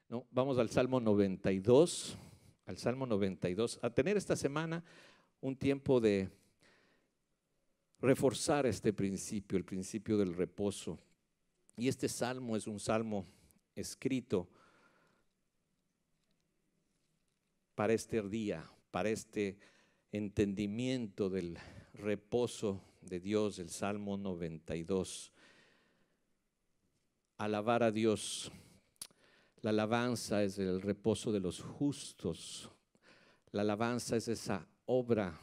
No, vamos al Salmo 92, al Salmo 92, a tener esta semana un tiempo de reforzar este principio, el principio del reposo. Y este salmo es un salmo escrito para este día, para este entendimiento del reposo de Dios, el Salmo 92. Alabar a Dios. La alabanza es el reposo de los justos. La alabanza es esa obra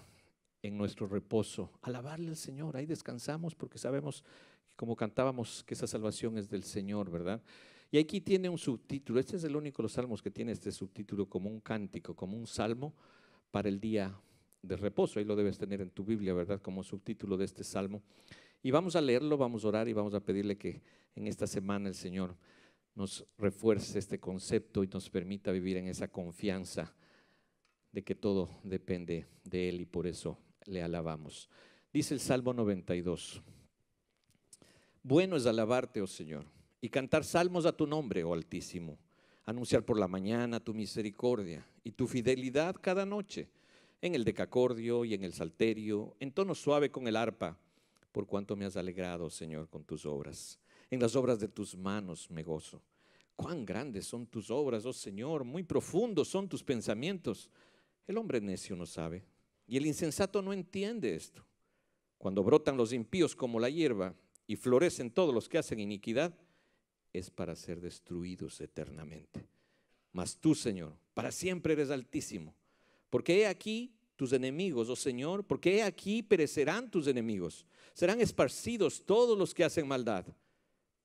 en nuestro reposo. Alabarle al Señor, ahí descansamos porque sabemos, como cantábamos, que esa salvación es del Señor, ¿verdad? Y aquí tiene un subtítulo. Este es el único de los salmos que tiene este subtítulo como un cántico, como un salmo para el día de reposo. Ahí lo debes tener en tu Biblia, ¿verdad? Como subtítulo de este salmo. Y vamos a leerlo, vamos a orar y vamos a pedirle que en esta semana el Señor nos refuerce este concepto y nos permita vivir en esa confianza de que todo depende de Él y por eso le alabamos. Dice el Salmo 92. Bueno es alabarte, oh Señor, y cantar salmos a tu nombre, oh Altísimo. Anunciar por la mañana tu misericordia y tu fidelidad cada noche, en el decacordio y en el salterio, en tono suave con el arpa, por cuanto me has alegrado, Señor, con tus obras. En las obras de tus manos me gozo. Cuán grandes son tus obras, oh Señor, muy profundos son tus pensamientos. El hombre necio no sabe, y el insensato no entiende esto. Cuando brotan los impíos como la hierba y florecen todos los que hacen iniquidad, es para ser destruidos eternamente. Mas tú, Señor, para siempre eres altísimo. Porque he aquí tus enemigos, oh Señor, porque he aquí perecerán tus enemigos. Serán esparcidos todos los que hacen maldad.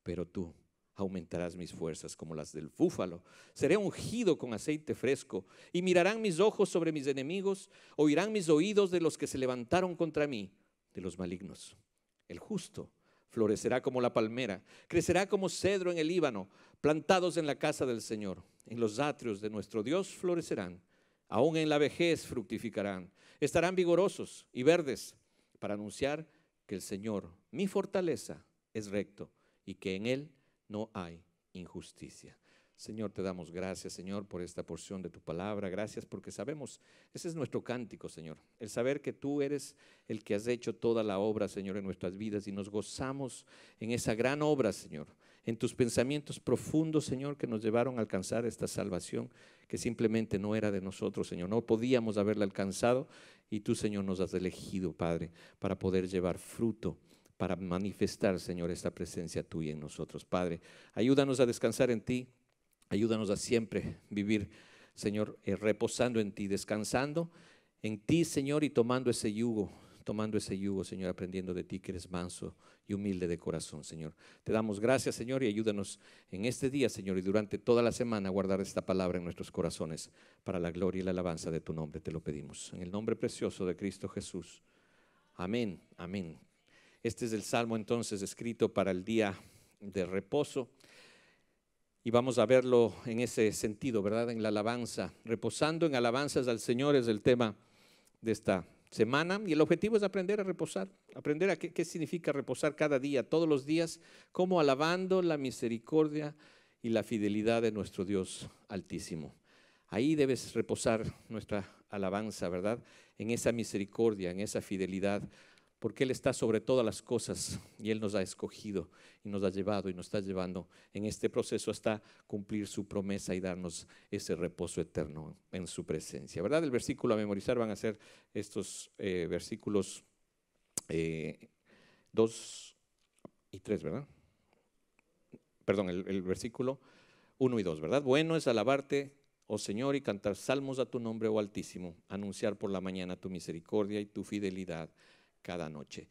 Pero tú aumentarás mis fuerzas como las del búfalo. Seré ungido con aceite fresco y mirarán mis ojos sobre mis enemigos, oirán mis oídos de los que se levantaron contra mí, de los malignos. El justo florecerá como la palmera, crecerá como cedro en el Líbano, plantados en la casa del Señor. En los atrios de nuestro Dios florecerán, aún en la vejez fructificarán. Estarán vigorosos y verdes para anunciar que el Señor, mi fortaleza, es recto y que en Él no hay injusticia. Señor, te damos gracias, Señor, por esta porción de tu palabra. Gracias porque sabemos, ese es nuestro cántico, Señor. El saber que tú eres el que has hecho toda la obra, Señor, en nuestras vidas y nos gozamos en esa gran obra, Señor. En tus pensamientos profundos, Señor, que nos llevaron a alcanzar esta salvación que simplemente no era de nosotros, Señor. No podíamos haberla alcanzado y tú, Señor, nos has elegido, Padre, para poder llevar fruto, para manifestar, Señor, esta presencia tuya en nosotros. Padre, ayúdanos a descansar en ti. Ayúdanos a siempre vivir, Señor, reposando en ti, descansando en ti, Señor, y tomando ese yugo, Señor, aprendiendo de ti que eres manso y humilde de corazón, Señor. Te damos gracias, Señor, y ayúdanos en este día, Señor, y durante toda la semana a guardar esta palabra en nuestros corazones para la gloria y la alabanza de tu nombre, te lo pedimos. En el nombre precioso de Cristo Jesús. Amén, amén. Este es el salmo entonces escrito para el día de reposo. Y vamos a verlo en ese sentido, ¿verdad? En la alabanza. Reposando en alabanzas al Señor es el tema de esta semana. Y el objetivo es aprender a reposar. Aprender a qué significa reposar cada día, todos los días, como alabando la misericordia y la fidelidad de nuestro Dios Altísimo. Ahí debes reposar nuestra alabanza, ¿verdad? En esa misericordia, en esa fidelidad, porque Él está sobre todas las cosas y Él nos ha escogido y nos ha llevado y nos está llevando en este proceso hasta cumplir su promesa y darnos ese reposo eterno en su presencia, ¿verdad? El versículo a memorizar van a ser estos versículos 2 y 3, ¿verdad? Perdón, el versículo 1 y 2, ¿verdad? Bueno es alabarte, oh Señor, y cantar salmos a tu nombre, oh Altísimo, anunciar por la mañana tu misericordia y tu fidelidad cada noche.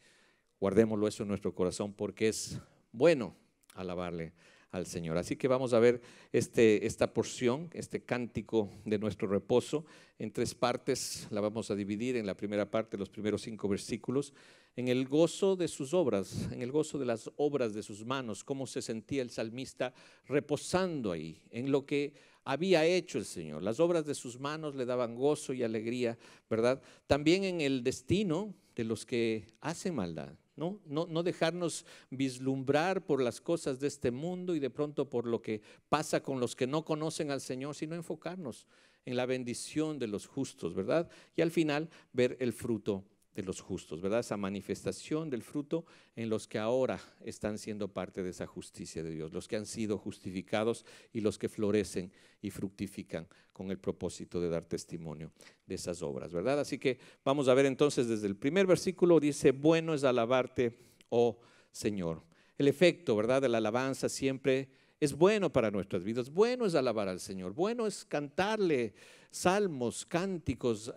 Guardémoslo eso en nuestro corazón porque es bueno alabarle al Señor. Así que vamos a ver esta porción, este cántico de nuestro reposo en tres partes. La vamos a dividir en la primera parte, los primeros 5 versículos, en el gozo de sus obras, en el gozo de las obras de sus manos, cómo se sentía el salmista reposando ahí, en lo que había hecho el Señor. Las obras de sus manos le daban gozo y alegría, ¿verdad? También en el destino de los que hacen maldad. No dejarnos vislumbrar por las cosas de este mundo y de pronto por lo que pasa con los que no conocen al Señor, sino enfocarnos en la bendición de los justos, ¿verdad? Y al final ver el fruto de los justos, ¿verdad? Esa manifestación del fruto en los que ahora están siendo parte de esa justicia de Dios, los que han sido justificados y los que florecen y fructifican con el propósito de dar testimonio de esas obras, ¿verdad? Así que vamos a ver entonces desde el primer versículo, dice: bueno es alabarte, oh Señor. El efecto, ¿verdad?, de la alabanza siempre es bueno para nuestras vidas. Bueno es alabar al Señor, bueno es cantarle salmos, cánticos,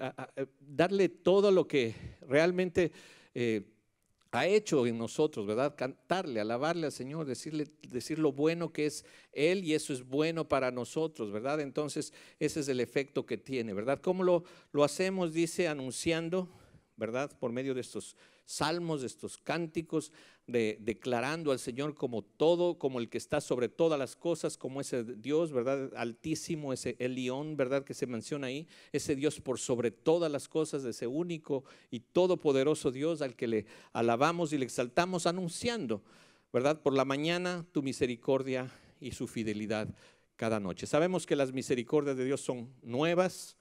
darle todo lo que realmente ha hecho en nosotros, ¿verdad? Cantarle, alabarle al Señor, decir lo bueno que es Él, y eso es bueno para nosotros, ¿verdad? Entonces ese es el efecto que tiene, ¿verdad? ¿Cómo lo hacemos? Dice: anunciando, ¿verdad? Por medio de estos salmos, de estos cánticos, declarando al Señor como todo, como el que está sobre todas las cosas, como ese Dios, ¿verdad?, altísimo, ese Elión, ¿verdad?, que se menciona ahí, ese Dios por sobre todas las cosas, ese único y todopoderoso Dios al que le alabamos y le exaltamos, anunciando, ¿verdad?, por la mañana tu misericordia y su fidelidad cada noche. Sabemos que las misericordias de Dios son nuevas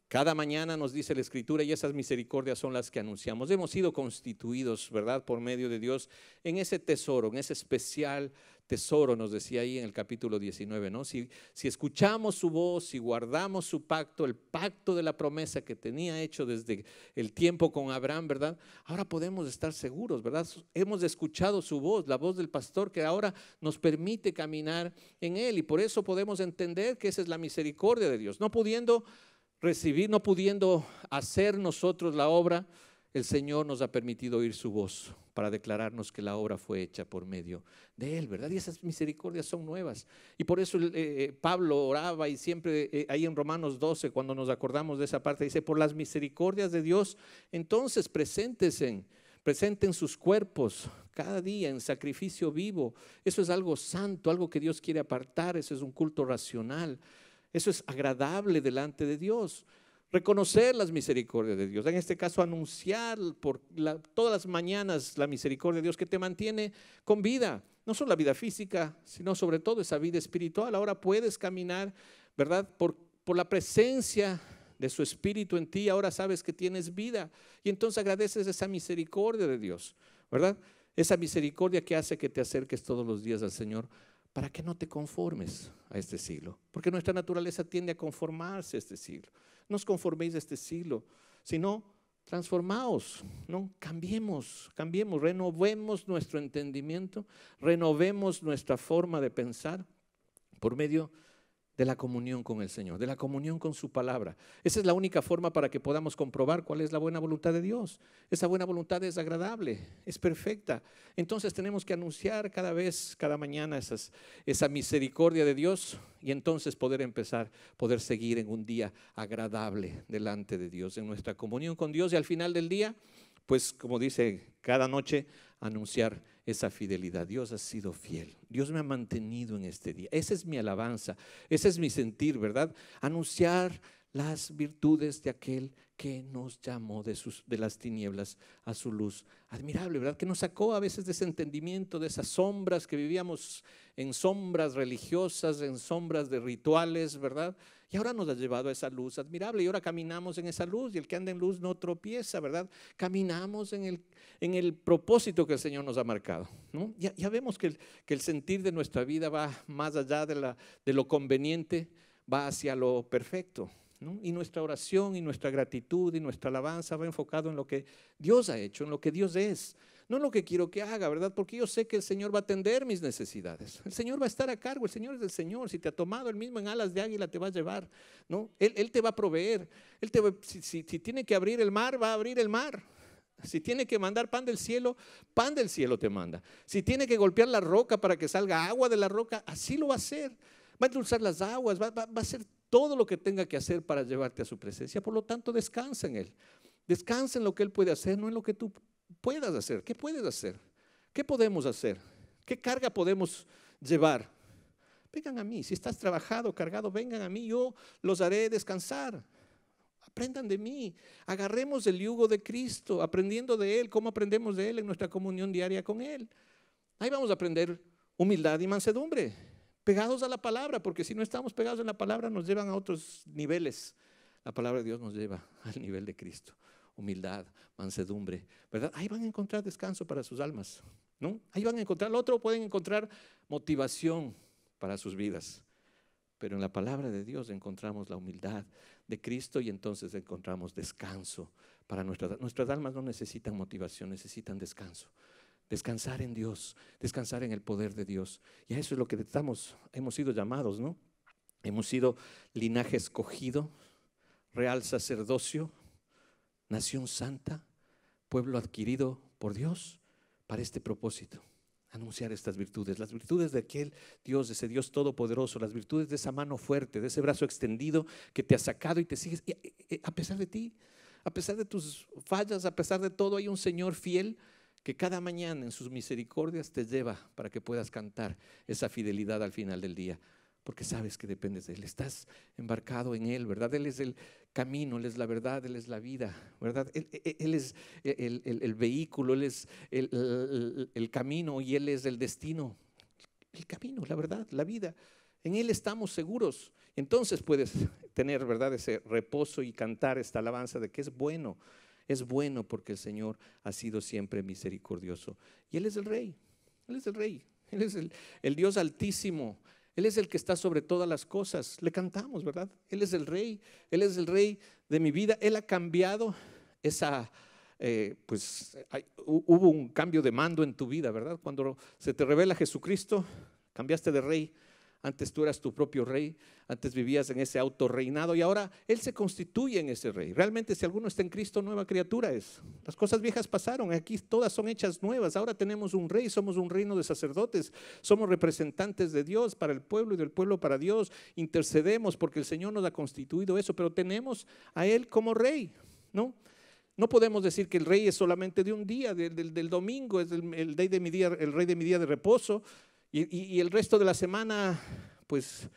cada mañana, nos dice la Escritura, y esas misericordias son las que anunciamos. Hemos sido constituidos, ¿verdad?, por medio de Dios en ese tesoro, en ese especial tesoro, nos decía ahí en el capítulo 19, ¿no? Si escuchamos su voz, si guardamos su pacto, el pacto de la promesa que tenía hecho desde el tiempo con Abraham, ¿verdad? Ahora podemos estar seguros, ¿verdad? Hemos escuchado su voz, la voz del pastor que ahora nos permite caminar en él, y por eso podemos entender que esa es la misericordia de Dios. No pudiendo hacer nosotros la obra, el Señor nos ha permitido oír su voz para declararnos que la obra fue hecha por medio de Él, ¿verdad? Y esas misericordias son nuevas. Y por eso Pablo oraba, y siempre ahí en Romanos 12, cuando nos acordamos de esa parte, dice: por las misericordias de Dios, entonces presenten sus cuerpos cada día en sacrificio vivo. Eso es algo santo, algo que Dios quiere apartar. Eso es un culto racional. Eso es agradable delante de Dios. Reconocer las misericordias de Dios, en este caso anunciar todas las mañanas la misericordia de Dios que te mantiene con vida, no solo la vida física, sino sobre todo esa vida espiritual. Ahora puedes caminar, ¿verdad?, por la presencia de su Espíritu en ti. Ahora sabes que tienes vida, y entonces agradeces esa misericordia de Dios, ¿verdad? Esa misericordia que hace que te acerques todos los días al Señor, para que no te conformes a este siglo, porque nuestra naturaleza tiende a conformarse a este siglo. No os conforméis a este siglo, sino transformaos, ¿no? Cambiemos, renovemos nuestro entendimiento, renovemos nuestra forma de pensar por medio de la comunión con el Señor, de la comunión con su palabra. Esa es la única forma para que podamos comprobar cuál es la buena voluntad de Dios. Esa buena voluntad es agradable, es perfecta. Entonces tenemos que anunciar cada mañana esa misericordia de Dios, y entonces poder seguir en un día agradable delante de Dios, en nuestra comunión con Dios, y al final del día, pues como dice, cada noche anunciar esa fidelidad. Dios ha sido fiel, Dios me ha mantenido en este día. Esa es mi alabanza, ese es mi sentir, ¿verdad? Anunciar las virtudes de aquel que nos llamó de las tinieblas a su luz admirable, ¿verdad? Que nos sacó a veces de ese entendimiento, de esas sombras que vivíamos, en sombras religiosas, en sombras de rituales, ¿verdad? Y ahora nos ha llevado a esa luz admirable, y ahora caminamos en esa luz, y el que anda en luz no tropieza, ¿verdad? Caminamos en el propósito que el Señor nos ha marcado, ¿no? Ya vemos que el sentir de nuestra vida va más allá de lo conveniente, va hacia lo perfecto, ¿no? Y nuestra oración y nuestra gratitud y nuestra alabanza va enfocado en lo que Dios ha hecho, en lo que Dios es, no en lo que quiero que haga, ¿verdad? Porque yo sé que el Señor va a atender mis necesidades. El Señor va a estar a cargo, el Señor es el Señor. Si te ha tomado Él mismo en alas de águila, te va a llevar, ¿no? Él te va a proveer. Si tiene que abrir el mar, va a abrir el mar. Si tiene que mandar pan del cielo te manda. Si tiene que golpear la roca para que salga agua de la roca, así lo va a hacer. Va a endulzar las aguas, va a hacer todo lo que tenga que hacer para llevarte a su presencia. Por lo tanto, descansa en Él. Descansa en lo que Él puede hacer, no en lo que tú puedas hacer. ¿Qué puedes hacer? ¿Qué podemos hacer? ¿Qué carga podemos llevar? Vengan a mí. Si estás trabajado, cargado, vengan a mí. Yo los haré descansar. Aprendan de mí, agarremos el yugo de Cristo, aprendiendo de Él. ¿Cómo aprendemos de Él? En nuestra comunión diaria con Él. Ahí vamos a aprender humildad y mansedumbre, pegados a la palabra, porque si no estamos pegados en la palabra nos llevan a otros niveles. La palabra de Dios nos lleva al nivel de Cristo. Humildad, mansedumbre, ¿verdad? Ahí van a encontrar descanso para sus almas, ¿no? Ahí van a encontrar, lo otro pueden encontrar motivación para sus vidas. Pero en la palabra de Dios encontramos la humildad de Cristo y entonces encontramos descanso para nuestras almas. No necesitan motivación, necesitan descanso. Descansar en Dios, descansar en el poder de Dios. Y a eso es lo que hemos sido llamados, ¿no? Hemos sido linaje escogido, real sacerdocio, nación santa, pueblo adquirido por Dios para este propósito. Anunciar estas virtudes, las virtudes de aquel Dios, de ese Dios todopoderoso, las virtudes de esa mano fuerte, de ese brazo extendido que te ha sacado y te sigues. Y a pesar de ti, a pesar de tus fallas, a pesar de todo, hay un Señor fiel que cada mañana en sus misericordias te lleva para que puedas cantar esa fidelidad al final del día. Porque sabes que dependes de Él, estás embarcado en Él, ¿verdad? Él es el camino, Él es la verdad, Él es la vida, ¿verdad? Él es el vehículo, Él es el camino y Él es el destino. El camino, la verdad, la vida. En Él estamos seguros. Entonces puedes tener, ¿verdad?, ese reposo y cantar esta alabanza de que es bueno. Es bueno porque el Señor ha sido siempre misericordioso. Y Él es el Rey, Él es el Rey, Él es el Dios altísimo. Él es el que está sobre todas las cosas. Le cantamos, ¿verdad? Él es el Rey. Él es el Rey de mi vida. Él ha cambiado hubo un cambio de mando en tu vida, ¿verdad? Cuando se te revela Jesucristo, cambiaste de rey. Antes tú eras tu propio rey, antes vivías en ese autorreinado y ahora Él se constituye en ese rey. Realmente si alguno está en Cristo, nueva criatura es. Las cosas viejas pasaron, aquí todas son hechas nuevas. Ahora tenemos un rey, somos un reino de sacerdotes, somos representantes de Dios para el pueblo y del pueblo para Dios. Intercedemos porque el Señor nos ha constituido eso, pero tenemos a Él como rey, ¿no? No podemos decir que el rey es solamente de un día, del domingo, es el rey de mi día de reposo. Y el resto de la semana, pues,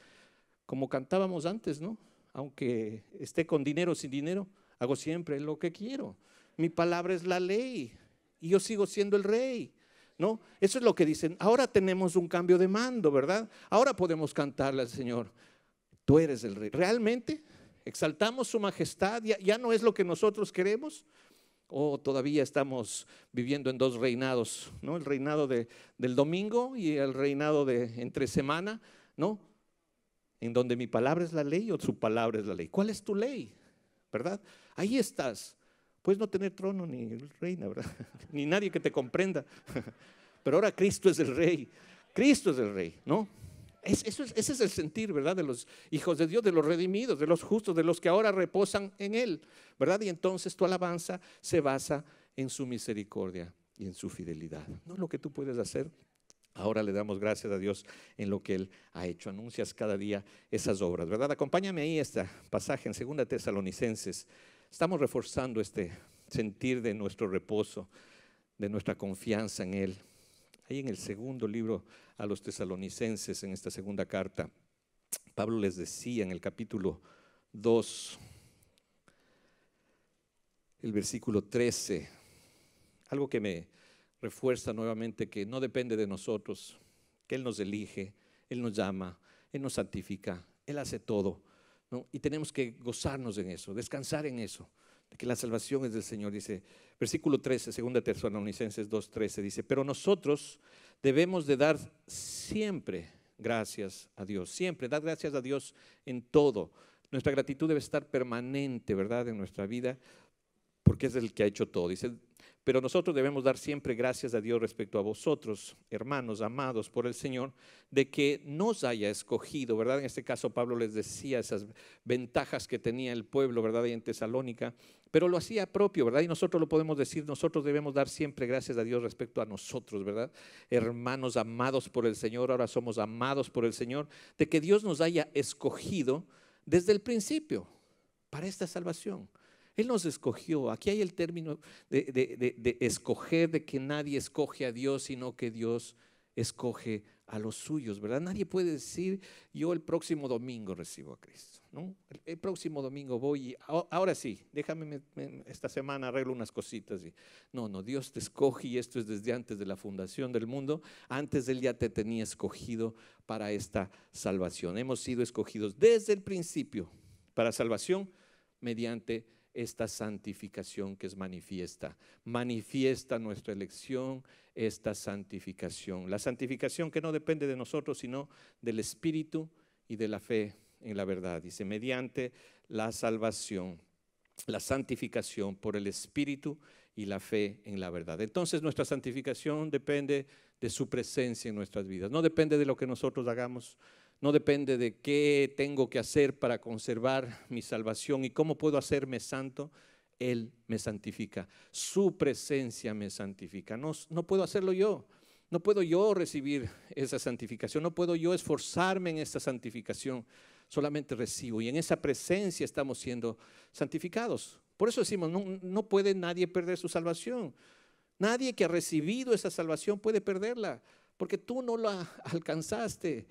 como cantábamos antes, ¿no? Aunque esté con dinero o sin dinero, hago siempre lo que quiero. Mi palabra es la ley y yo sigo siendo el rey, ¿no? Eso es lo que dicen. Ahora tenemos un cambio de mando, ¿verdad? Ahora podemos cantarle al Señor, tú eres el rey. ¿Realmente exaltamos su majestad? ¿Ya no es lo que nosotros queremos? O todavía estamos viviendo en dos reinados, ¿no? El reinado del domingo y el reinado de entre semana, ¿no? En donde mi palabra es la ley o su palabra es la ley. ¿Cuál es tu ley? ¿Verdad? Ahí estás. Puedes no tener trono ni reina, ¿verdad? Ni nadie que te comprenda. Pero ahora Cristo es el rey. Cristo es el rey, ¿no? Ese es el sentir, ¿verdad? De los hijos de Dios, de los redimidos, de los justos, de los que ahora reposan en Él, ¿verdad? Y entonces tu alabanza se basa en su misericordia y en su fidelidad. No lo que tú puedes hacer. Ahora le damos gracias a Dios en lo que Él ha hecho. Anuncias cada día esas obras, ¿verdad? Acompáñame ahí este pasaje en 2 Tesalonicenses. Estamos reforzando este sentir de nuestro reposo, de nuestra confianza en Él. Ahí en el segundo libro a los tesalonicenses, en esta segunda carta, Pablo les decía en el capítulo 2, el versículo 13, algo que me refuerza nuevamente que no depende de nosotros, que Él nos elige, Él nos llama, Él nos santifica, Él hace todo, ¿no? Y tenemos que gozarnos en eso, descansar en eso, de que la salvación es del Señor. Dice, versículo 13, 2 Tesalonicenses 2:13, dice, pero nosotros debemos de dar siempre gracias a Dios, siempre, dar gracias a Dios en todo. Nuestra gratitud debe estar permanente, ¿verdad?, en nuestra vida, porque es el que ha hecho todo. Dice, pero nosotros debemos dar siempre gracias a Dios respecto a vosotros, hermanos amados por el Señor, de que nos haya escogido, ¿verdad? En este caso Pablo les decía esas ventajas que tenía el pueblo, ¿verdad?, ahí en Tesalónica, pero lo hacía propio, ¿verdad? Y nosotros lo podemos decir, nosotros debemos dar siempre gracias a Dios respecto a nosotros, ¿verdad? Hermanos amados por el Señor, ahora somos amados por el Señor, de que Dios nos haya escogido desde el principio para esta salvación. Él nos escogió. Aquí hay el término de escoger, de que nadie escoge a Dios, sino que Dios escoge a los suyos, ¿verdad? Nadie puede decir, yo el próximo domingo recibo a Cristo, ¿no? El próximo domingo voy y ahora sí, déjame, esta semana arreglo unas cositas. No, Dios te escoge, y esto es desde antes de la fundación del mundo. Antes Él ya te tenía escogido para esta salvación. Hemos sido escogidos desde el principio para salvación mediante esta santificación que es manifiesta. Manifiesta nuestra elección, esta santificación. La santificación que no depende de nosotros, sino del Espíritu y de la fe en la verdad. Dice, mediante la salvación, la santificación por el Espíritu y la fe en la verdad. Entonces nuestra santificación depende de su presencia en nuestras vidas. No depende de lo que nosotros hagamos. No depende de qué tengo que hacer para conservar mi salvación y cómo puedo hacerme santo. Él me santifica. Su presencia me santifica. No puedo hacerlo yo. No puedo yo recibir esa santificación. No puedo yo esforzarme en esta santificación. Solamente recibo. Y en esa presencia estamos siendo santificados. Por eso decimos, no puede nadie perder su salvación. Nadie que ha recibido esa salvación puede perderla. Porque tú no la alcanzaste.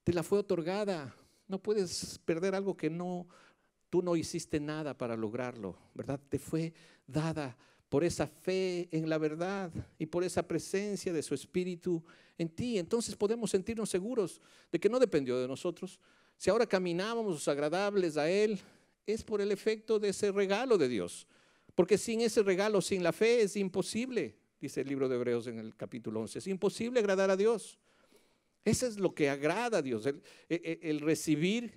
Te la fue otorgada. No puedes perder algo que tú no hiciste nada para lograrlo, ¿verdad? Te fue dada por esa fe en la verdad y por esa presencia de su Espíritu en ti. Entonces podemos sentirnos seguros de que no dependió de nosotros. Si ahora caminábamos agradables a Él, es por el efecto de ese regalo de Dios. Porque sin ese regalo, sin la fe, es imposible, dice el libro de Hebreos en el capítulo 11. Es imposible agradar a Dios. Eso es lo que agrada a Dios, el recibir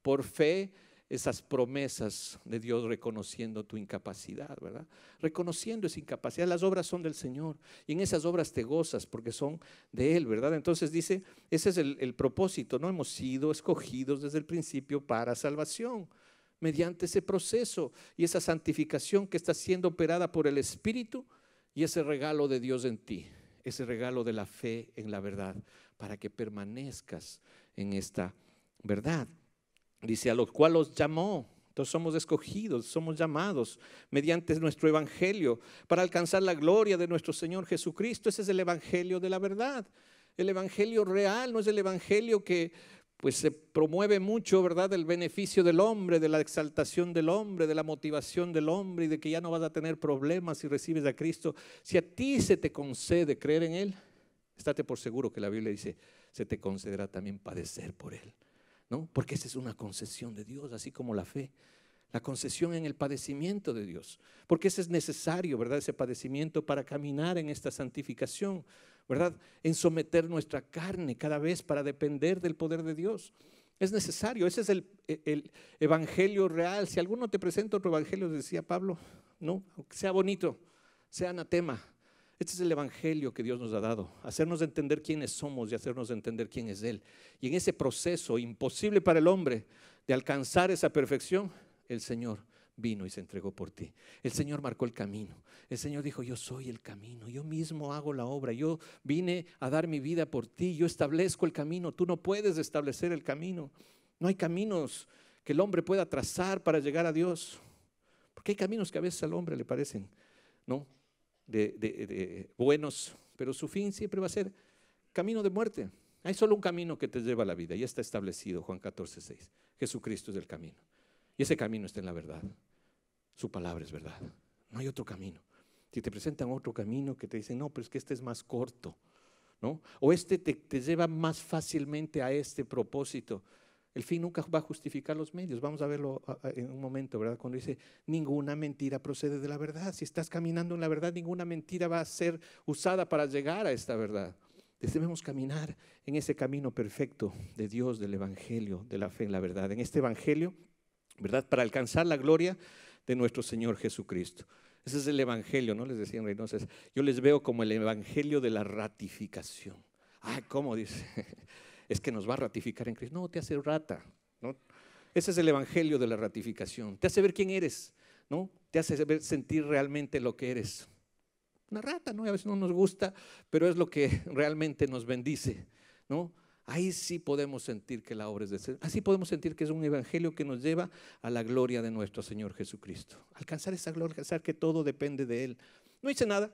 por fe esas promesas de Dios, reconociendo tu incapacidad, ¿verdad? Reconociendo esa incapacidad. Las obras son del Señor y en esas obras te gozas porque son de Él, ¿verdad? Entonces dice, ese es el propósito, ¿no? Hemos sido escogidos desde el principio para salvación, mediante ese proceso y esa santificación que está siendo operada por el Espíritu y ese regalo de Dios en ti. Ese regalo de la fe en la verdad, para que permanezcas en esta verdad. Dice, a los cuales los llamó. Entonces somos escogidos, somos llamados mediante nuestro evangelio para alcanzar la gloria de nuestro Señor Jesucristo. Ese es el evangelio de la verdad. El evangelio real no es el evangelio que pues se promueve mucho, ¿verdad? El beneficio del hombre, de la exaltación del hombre, de la motivación del hombre y de que ya no vas a tener problemas si recibes a Cristo. Si a ti se te concede creer en Él, estate por seguro que la Biblia dice, se te concederá también padecer por Él, ¿no? Porque esa es una concesión de Dios, así como la fe. La concesión en el padecimiento de Dios, porque ese es necesario, ¿verdad? Ese padecimiento para caminar en esta santificación, ¿verdad? En someter nuestra carne cada vez para depender del poder de Dios. Es necesario, ese es el evangelio real. Si alguno te presenta otro evangelio, decía Pablo, no, aunque sea bonito, sea anatema. Este es el evangelio que Dios nos ha dado, hacernos entender quiénes somos y hacernos entender quién es Él. Y en ese proceso imposible para el hombre de alcanzar esa perfección, el Señor vino y se entregó por ti. El Señor marcó el camino. El Señor dijo, yo soy el camino, yo mismo hago la obra, yo vine a dar mi vida por ti, yo establezco el camino. Tú no puedes establecer el camino. No hay caminos que el hombre pueda trazar para llegar a Dios, porque hay caminos que a veces al hombre le parecen, ¿no? de buenos, pero su fin siempre va a ser camino de muerte. Hay solo un camino que te lleva a la vida y está establecido, Juan 14:6. Jesucristo es el camino. Y ese camino está en la verdad. Su palabra es verdad. No hay otro camino. Si te presentan otro camino que te dicen, no, pero es que este es más corto, ¿no? O este te lleva más fácilmente a este propósito. El fin nunca va a justificar los medios. Vamos a verlo en un momento, ¿verdad? Cuando dice, ninguna mentira procede de la verdad. Si estás caminando en la verdad, ninguna mentira va a ser usada para llegar a esta verdad. Debemos caminar en ese camino perfecto de Dios, del evangelio, de la fe en la verdad. En este evangelio, ¿verdad? Para alcanzar la gloria de nuestro Señor Jesucristo. Ese es el evangelio, ¿no? Les decía en Reynosa, yo les veo como el evangelio de la ratificación. ¿Cómo dice? Es que nos va a ratificar en Cristo. No, te hace rata, ¿no? Ese es el evangelio de la ratificación. Te hace ver quién eres, ¿no? Te hace sentir realmente lo que eres. Una rata, ¿no? A veces no nos gusta, pero es lo que realmente nos bendice, ¿no? Ahí sí podemos sentir que la obra es de ser. Así podemos sentir que es un evangelio que nos lleva a la gloria de nuestro Señor Jesucristo. Alcanzar esa gloria, alcanzar que todo depende de Él. No hice nada,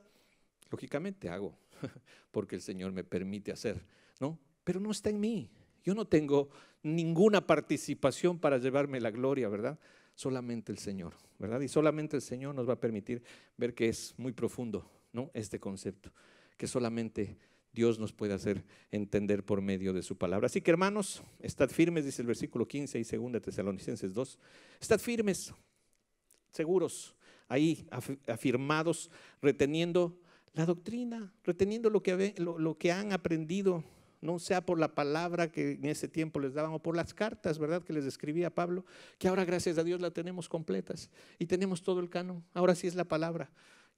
lógicamente hago porque el Señor me permite hacer, ¿no? Pero no está en mí. Yo no tengo ninguna participación para llevarme la gloria, ¿verdad? Solamente el Señor, ¿verdad? Y solamente el Señor nos va a permitir ver que es muy profundo, ¿no? Este concepto, que solamente Dios nos puede hacer entender por medio de su palabra. Así que, hermanos, estad firmes, dice el versículo 15 y 2 Tesalonicenses 2. Estad firmes, seguros, ahí afirmados, reteniendo la doctrina, reteniendo lo que han aprendido, no sea por la palabra que en ese tiempo les daban o por las cartas, ¿verdad?, que les escribía Pablo, que ahora gracias a Dios la tenemos completas y tenemos todo el canon. Ahora sí es la palabra.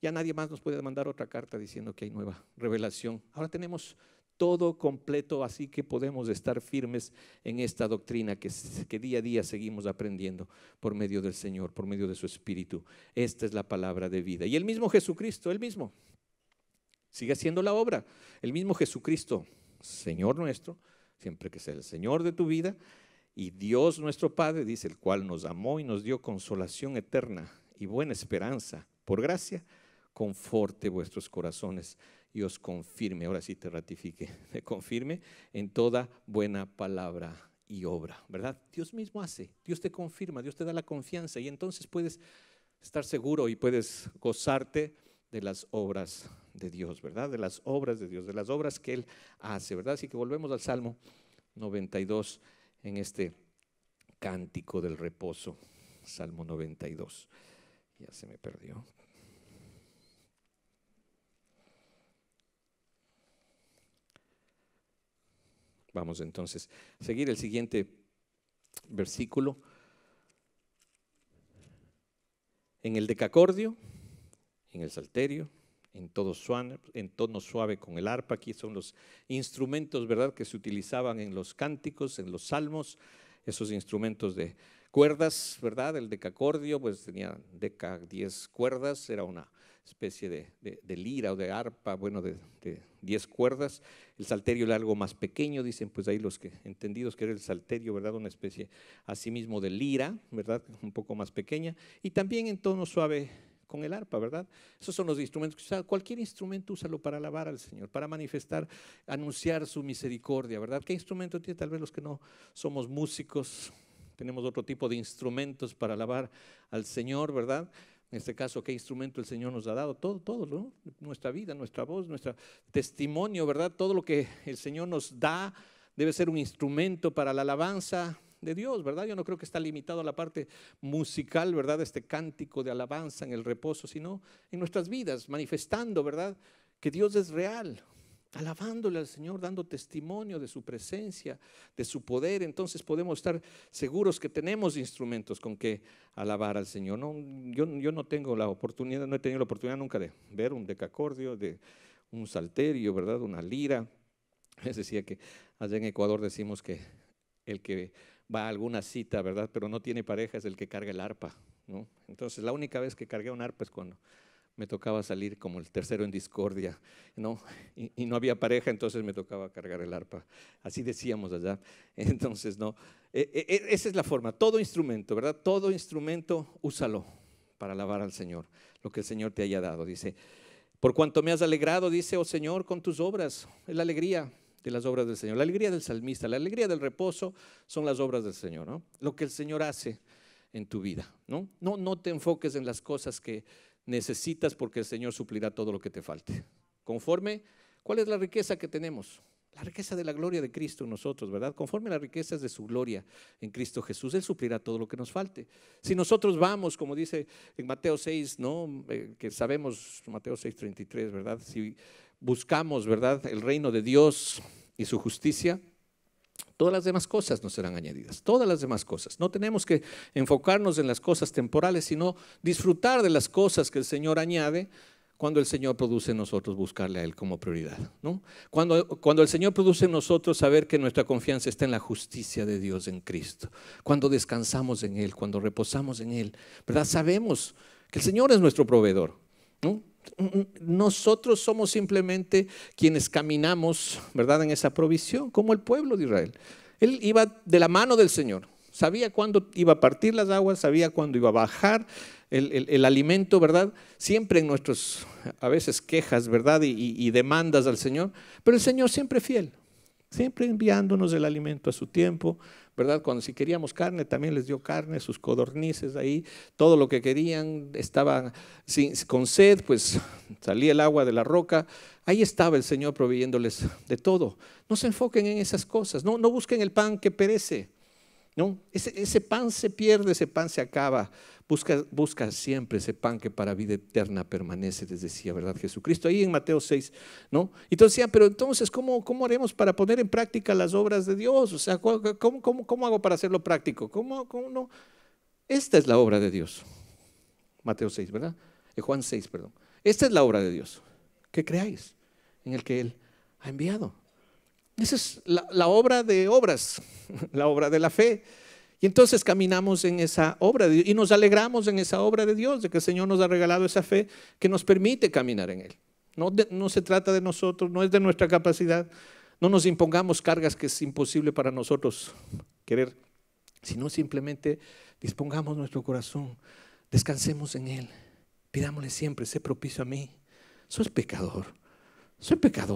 Ya nadie más nos puede mandar otra carta diciendo que hay nueva revelación. Ahora tenemos todo completo, así que podemos estar firmes en esta doctrina que día a día seguimos aprendiendo por medio del Señor, por medio de su Espíritu. Esta es la palabra de vida. Y el mismo Jesucristo, el mismo, sigue haciendo la obra. El mismo Jesucristo, Señor nuestro, siempre que sea el Señor de tu vida, y Dios nuestro Padre, dice, el cual nos amó y nos dio consolación eterna y buena esperanza, por gracia, conforte vuestros corazones y os confirme, ahora sí te ratifique, te confirme en toda buena palabra y obra, ¿verdad? Dios mismo hace, Dios te confirma, Dios te da la confianza y entonces puedes estar seguro y puedes gozarte de las obras de Dios, ¿verdad? De las obras de Dios, de las obras que Él hace, ¿verdad? Así que volvemos al Salmo 92 en este cántico del reposo, Salmo 92. Ya se me perdió. Vamos entonces a seguir el siguiente versículo. En el decacordio, en el salterio, en tono suave con el arpa. Aquí son los instrumentos, ¿verdad?, que se utilizaban en los cánticos, en los salmos, esos instrumentos de cuerdas, ¿verdad? El decacordio, pues tenía 10 cuerdas, era una especie de lira o de arpa, bueno, de 10 cuerdas. El salterio era algo más pequeño, dicen pues ahí los que entendidos que era el salterio, ¿verdad? Una especie asimismo de lira, ¿verdad? Un poco más pequeña, y también en tono suave con el arpa, ¿verdad? Esos son los instrumentos que usa. Cualquier instrumento úsalo para alabar al Señor, para manifestar, anunciar su misericordia, ¿verdad? ¿Qué instrumento tiene? Tal vez los que no somos músicos, tenemos otro tipo de instrumentos para alabar al Señor, ¿verdad? En este caso, ¿qué instrumento el Señor nos ha dado? Todo, ¿no? Nuestra vida, nuestra voz, nuestro testimonio, ¿verdad? Todo lo que el Señor nos da debe ser un instrumento para la alabanza de Dios, ¿verdad? Yo no creo que está limitado a la parte musical, ¿verdad? Este cántico de alabanza en el reposo, sino en nuestras vidas, manifestando, ¿verdad?, que Dios es real, alabándole al Señor, dando testimonio de su presencia, de su poder. Entonces podemos estar seguros que tenemos instrumentos con que alabar al Señor. No, yo no tengo la oportunidad, no he tenido la oportunidad nunca de ver un decacordio, de un salterio, ¿verdad?, una lira. Les decía que allá en Ecuador decimos que el que va a alguna cita, ¿verdad?, pero no tiene pareja es el que carga el arpa, ¿no? Entonces la única vez que cargué un arpa es cuando me tocaba salir como el tercero en discordia, ¿no? Y no había pareja, entonces me tocaba cargar el arpa. Así decíamos allá. Entonces, no, esa es la forma. Todo instrumento, ¿verdad? Todo instrumento, úsalo para alabar al Señor, lo que el Señor te haya dado. Dice, por cuanto me has alegrado, dice, oh Señor, con tus obras. Es la alegría de las obras del Señor, la alegría del salmista, la alegría del reposo son las obras del Señor, ¿no? Lo que el Señor hace en tu vida, ¿no? No te enfoques en las cosas que necesitas, porque el Señor suplirá todo lo que te falte. Conforme, ¿cuál es la riqueza que tenemos? La riqueza de la gloria de Cristo en nosotros, ¿verdad? Conforme las riquezas de su gloria en Cristo Jesús, Él suplirá todo lo que nos falte. Si nosotros vamos, como dice en Mateo 6, ¿no? Que sabemos, Mateo 6:33, ¿verdad? Si buscamos, ¿verdad?, el reino de Dios y su justicia, todas las demás cosas nos serán añadidas, todas las demás cosas. No tenemos que enfocarnos en las cosas temporales, sino disfrutar de las cosas que el Señor añade cuando el Señor produce en nosotros buscarle a Él como prioridad, ¿no? Cuando el Señor produce en nosotros saber que nuestra confianza está en la justicia de Dios en Cristo, cuando descansamos en Él, cuando reposamos en Él, ¿verdad? Sabemos que el Señor es nuestro proveedor, ¿no? Nosotros somos simplemente quienes caminamos, ¿verdad?, en esa provisión, como el pueblo de Israel. Él iba de la mano del Señor, sabía cuándo iba a partir las aguas, sabía cuándo iba a bajar el alimento, ¿verdad? Siempre en nuestros, a veces quejas, ¿verdad? Y demandas al Señor, pero el Señor siempre fiel, siempre enviándonos el alimento a su tiempo, ¿verdad? Cuando si queríamos carne, también les dio carne, sus codornices ahí, todo lo que querían, estaban con sed, pues salía el agua de la roca, ahí estaba el Señor proveyéndoles de todo. No se enfoquen en esas cosas, no busquen el pan que perece, ¿no? Ese pan se pierde, ese pan se acaba. Busca siempre ese pan que para vida eterna permanece, les decía, ¿verdad? Jesucristo, ahí en Mateo 6, ¿no? Entonces decía, pero entonces, ¿cómo haremos para poner en práctica las obras de Dios? O sea, ¿cómo hago para hacerlo práctico? ¿Cómo no? Esta es la obra de Dios. Mateo 6, ¿verdad? Juan 6, perdón. Esta es la obra de Dios, que creáis en el que Él ha enviado. Esa es la obra de obras, la obra de la fe. Y entonces caminamos en esa obra de Dios y nos alegramos en esa obra de Dios, de que el Señor nos ha regalado esa fe que nos permite caminar en Él. No se trata de nosotros, no es de nuestra capacidad, no nos impongamos cargas que es imposible para nosotros querer, sino simplemente dispongamos nuestro corazón, descansemos en Él, pidámosle siempre, sé propicio a mí. Soy pecador,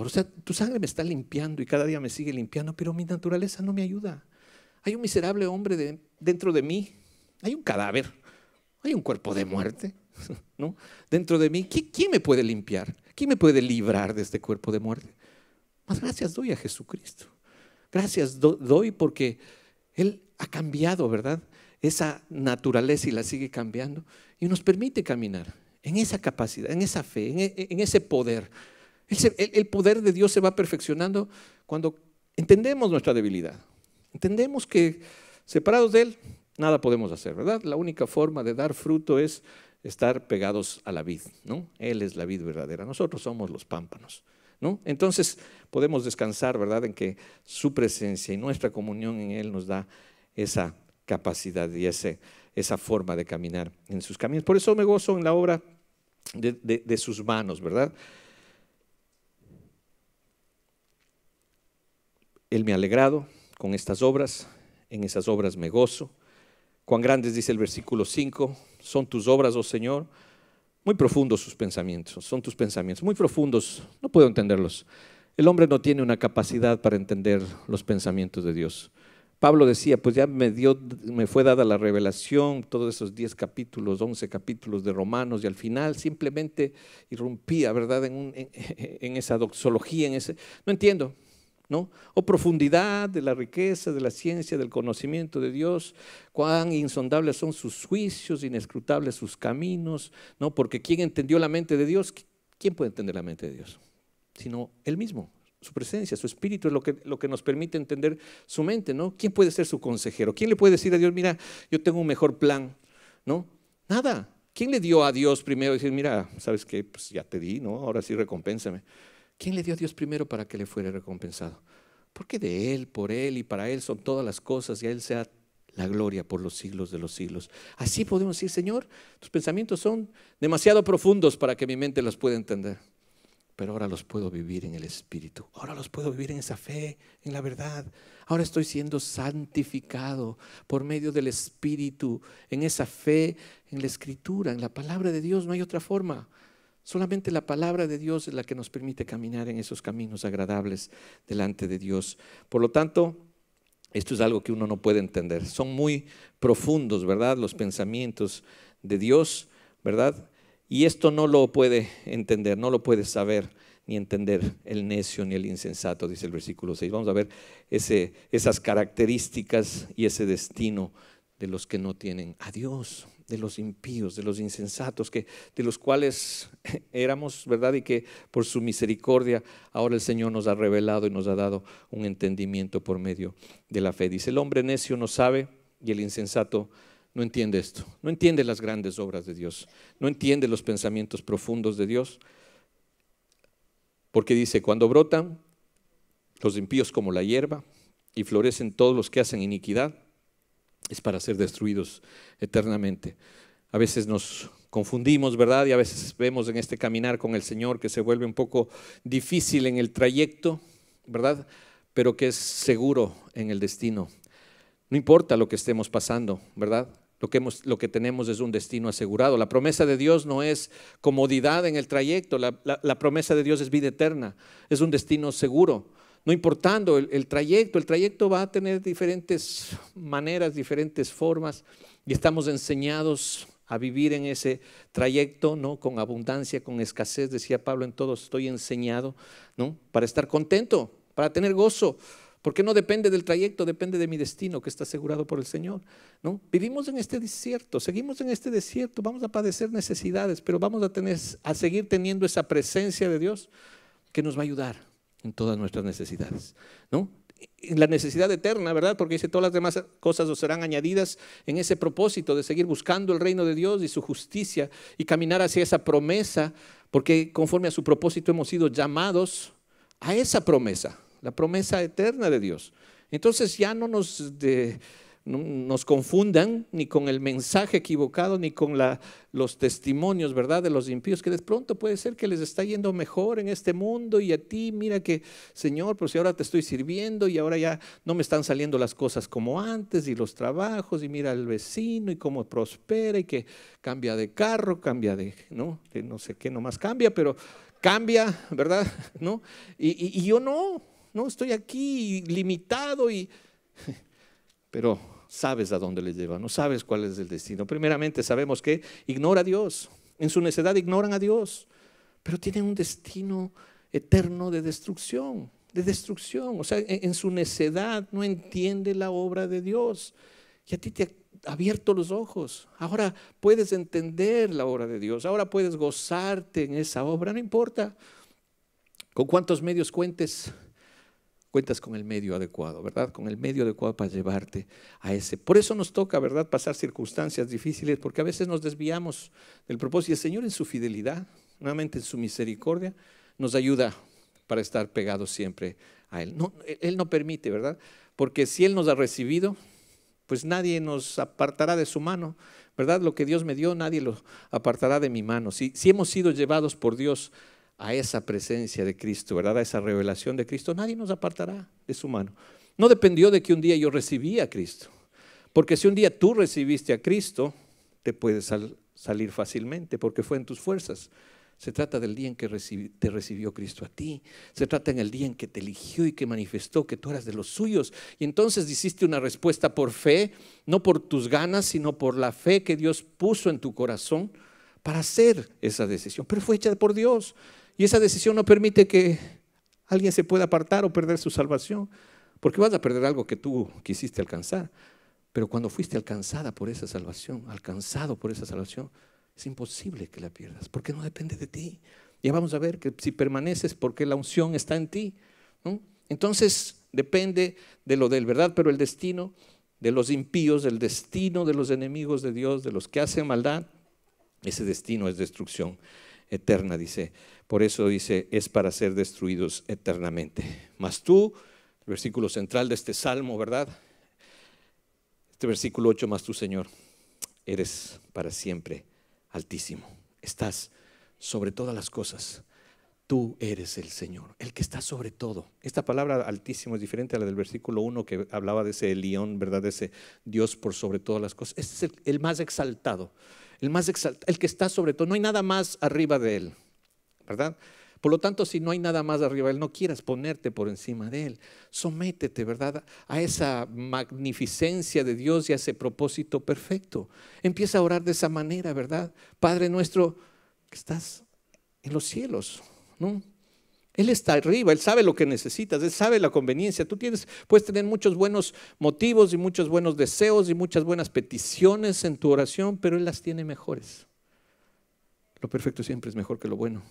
o sea, tu sangre me está limpiando y cada día me sigue limpiando, pero mi naturaleza no me ayuda. Hay un miserable hombre dentro de mí, hay un cadáver, hay un cuerpo de muerte, ¿no? Dentro de mí, ¿quién me puede limpiar? ¿Quién me puede librar de este cuerpo de muerte? Más gracias doy a Jesucristo. Gracias doy porque Él ha cambiado, ¿verdad? Esa naturaleza y la sigue cambiando y nos permite caminar en esa capacidad, en esa fe, en ese poder. El poder de Dios se va perfeccionando cuando entendemos nuestra debilidad. Entendemos que separados de Él, nada podemos hacer, ¿verdad? La única forma de dar fruto es estar pegados a la vid, ¿no? Él es la vid verdadera, nosotros somos los pámpanos, ¿no? Entonces podemos descansar, ¿verdad? En que su presencia y nuestra comunión en Él nos da esa capacidad y esa forma de caminar en sus caminos. Por eso me gozo en la obra de sus manos, ¿verdad? Él me ha alegrado con estas obras, en esas obras me gozo. Cuán grandes, dice el versículo 5, son tus obras, oh Señor. Muy profundos sus pensamientos, son tus pensamientos, muy profundos, no puedo entenderlos. El hombre no tiene una capacidad para entender los pensamientos de Dios. Pablo decía, pues ya me fue dada la revelación, todos esos 10 capítulos, 11 capítulos de Romanos, y al final simplemente irrumpía, ¿verdad? En esa doxología, no entiendo. ¿No? O profundidad de la riqueza, de la ciencia, del conocimiento de Dios, cuán insondables son sus juicios, inescrutables sus caminos, ¿no? Porque ¿quién entendió la mente de Dios? ¿Quién puede entender la mente de Dios? Sino Él mismo, su presencia, su espíritu es lo que nos permite entender su mente, ¿no? ¿Quién puede ser su consejero? ¿Quién le puede decir a Dios, mira, yo tengo un mejor plan? ¿No? Nada. ¿Quién le dio a Dios primero decir, mira, sabes qué, pues ya te di, ¿no? Ahora sí recompénsame? ¿Quién le dio a Dios primero para que le fuera recompensado? Porque de Él, por Él y para Él son todas las cosas y a Él sea la gloria por los siglos de los siglos. Así podemos decir, Señor, tus pensamientos son demasiado profundos para que mi mente los pueda entender, pero ahora los puedo vivir en el Espíritu, ahora los puedo vivir en esa fe, en la verdad. Ahora estoy siendo santificado por medio del Espíritu, en esa fe, en la Escritura, en la palabra de Dios. No hay otra forma. Solamente la palabra de Dios es la que nos permite caminar en esos caminos agradables delante de Dios. Por lo tanto, esto es algo que uno no puede entender. Son muy profundos, ¿verdad? Los pensamientos de Dios, ¿verdad? Y esto no lo puede entender, no lo puede saber ni entender el necio ni el insensato, dice el versículo 6. Vamos a ver esas características y ese destino de los que no tienen a Dios, de los impíos, de los insensatos, de los cuales éramos, ¿verdad? Y que por su misericordia ahora el Señor nos ha revelado y nos ha dado un entendimiento por medio de la fe. Dice, el hombre necio no sabe y el insensato no entiende esto, no entiende las grandes obras de Dios, no entiende los pensamientos profundos de Dios, porque dice, cuando brotan los impíos como la hierba y florecen todos los que hacen iniquidad, es para ser destruidos eternamente. A veces nos confundimos, ¿verdad? Y a veces vemos en este caminar con el Señor que se vuelve un poco difícil en el trayecto, ¿verdad? Pero que es seguro en el destino. No importa lo que estemos pasando, ¿verdad? Lo que tenemos es un destino asegurado. La promesa de Dios no es comodidad en el trayecto, la promesa de Dios es vida eterna, es un destino seguro. No importando el trayecto va a tener diferentes maneras, diferentes formas, y estamos enseñados a vivir en ese trayecto, ¿no? Con abundancia, con escasez, decía Pablo, en todo estoy enseñado, ¿no? Para estar contento, para tener gozo. Porque no depende del trayecto, depende de mi destino que está asegurado por el Señor, ¿no? Vivimos en este desierto, seguimos en este desierto, vamos a padecer necesidades, pero vamos a seguir teniendo esa presencia de Dios que nos va a ayudar en todas nuestras necesidades, ¿no? En la necesidad eterna, ¿verdad? Porque dice, todas las demás cosas os serán añadidas en ese propósito de seguir buscando el reino de Dios y su justicia y caminar hacia esa promesa, porque conforme a su propósito hemos sido llamados a esa promesa, la promesa eterna de Dios. Entonces ya no nos confundan ni con el mensaje equivocado, ni con los testimonios, ¿verdad?, de los impíos, que de pronto puede ser que les está yendo mejor en este mundo y a ti, mira que, Señor, pues si ahora te estoy sirviendo y ahora ya no me están saliendo las cosas como antes y los trabajos y mira al vecino y cómo prospera y que cambia de carro, cambia de no sé qué nomás cambia, pero cambia, ¿verdad? ¿No? Y yo no estoy aquí limitado pero sabes a dónde les lleva, no sabes cuál es el destino. Primeramente sabemos que ignora a Dios, en su necedad ignoran a Dios, pero tienen un destino eterno de destrucción. O sea, en su necedad no entiende la obra de Dios. Y a ti te ha abierto los ojos. Ahora puedes entender la obra de Dios, ahora puedes gozarte en esa obra, no importa con cuántos medios cuentas con el medio adecuado, ¿verdad? Con el medio adecuado para llevarte a ese. Por eso nos toca, ¿verdad?, pasar circunstancias difíciles, porque a veces nos desviamos del propósito. Y el Señor en su fidelidad, nuevamente en su misericordia, nos ayuda para estar pegados siempre a Él. No, Él no permite, ¿verdad? Porque si Él nos ha recibido, pues nadie nos apartará de su mano, ¿verdad? Lo que Dios me dio, nadie lo apartará de mi mano. Si hemos sido llevados por Dios a esa presencia de Cristo, ¿verdad?, a esa revelación de Cristo, nadie nos apartará de su mano. No dependió de que un día yo recibí a Cristo, porque si un día tú recibiste a Cristo, te puedes salir fácilmente, porque fue en tus fuerzas. Se trata del día en que te recibió Cristo a ti, se trata en el día en que te eligió y que manifestó que tú eras de los suyos, y entonces hiciste una respuesta por fe, no por tus ganas, sino por la fe que Dios puso en tu corazón para hacer esa decisión, pero fue hecha por Dios. Y esa decisión no permite que alguien se pueda apartar o perder su salvación, porque vas a perder algo que tú quisiste alcanzar. Pero cuando fuiste alcanzado por esa salvación, es imposible que la pierdas, porque no depende de ti. Ya vamos a ver que si permaneces, porque la unción está en ti, ¿no? Entonces depende de lo de él, ¿verdad? Pero el destino de los impíos, el destino de los enemigos de Dios, de los que hacen maldad, ese destino es destrucción eterna, dice. Por eso dice, es para ser destruidos eternamente. Mas tú, el versículo central de este salmo, ¿verdad? Este versículo 8, mas tú, Señor, eres para siempre altísimo. Estás sobre todas las cosas. Tú eres el Señor, el que está sobre todo. Esta palabra altísimo es diferente a la del versículo 1 que hablaba de ese Elión, ¿verdad? De ese Dios por sobre todas las cosas. Este es el más exaltado. El que está sobre todo, no hay nada más arriba de él, ¿verdad? Por lo tanto, si no hay nada más arriba de él, no quieras ponerte por encima de él. Sométete, ¿verdad?, a esa magnificencia de Dios y a ese propósito perfecto. Empieza a orar de esa manera, ¿verdad? Padre nuestro que estás en los cielos, ¿no? Él está arriba, Él sabe lo que necesitas, Él sabe la conveniencia. Tú puedes tener muchos buenos motivos y muchos buenos deseos y muchas buenas peticiones en tu oración, pero Él las tiene mejores. Lo perfecto siempre es mejor que lo bueno,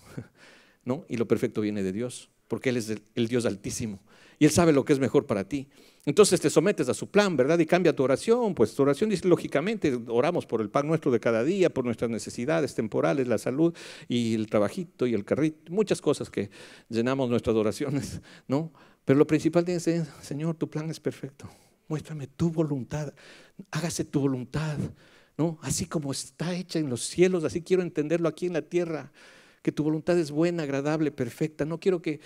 ¿no? Y lo perfecto viene de Dios, porque Él es el Dios altísimo y Él sabe lo que es mejor para ti. Entonces te sometes a su plan, ¿verdad? Y cambia tu oración. Pues tu oración dice, lógicamente, oramos por el pan nuestro de cada día, por nuestras necesidades temporales, la salud y el trabajito y el carrito, muchas cosas que llenamos nuestras oraciones, ¿no? Pero lo principal dice, Señor, tu plan es perfecto. Muéstrame tu voluntad, hágase tu voluntad, ¿no? Así como está hecha en los cielos, así quiero entenderlo aquí en la tierra, que tu voluntad es buena, agradable, perfecta. No quiero que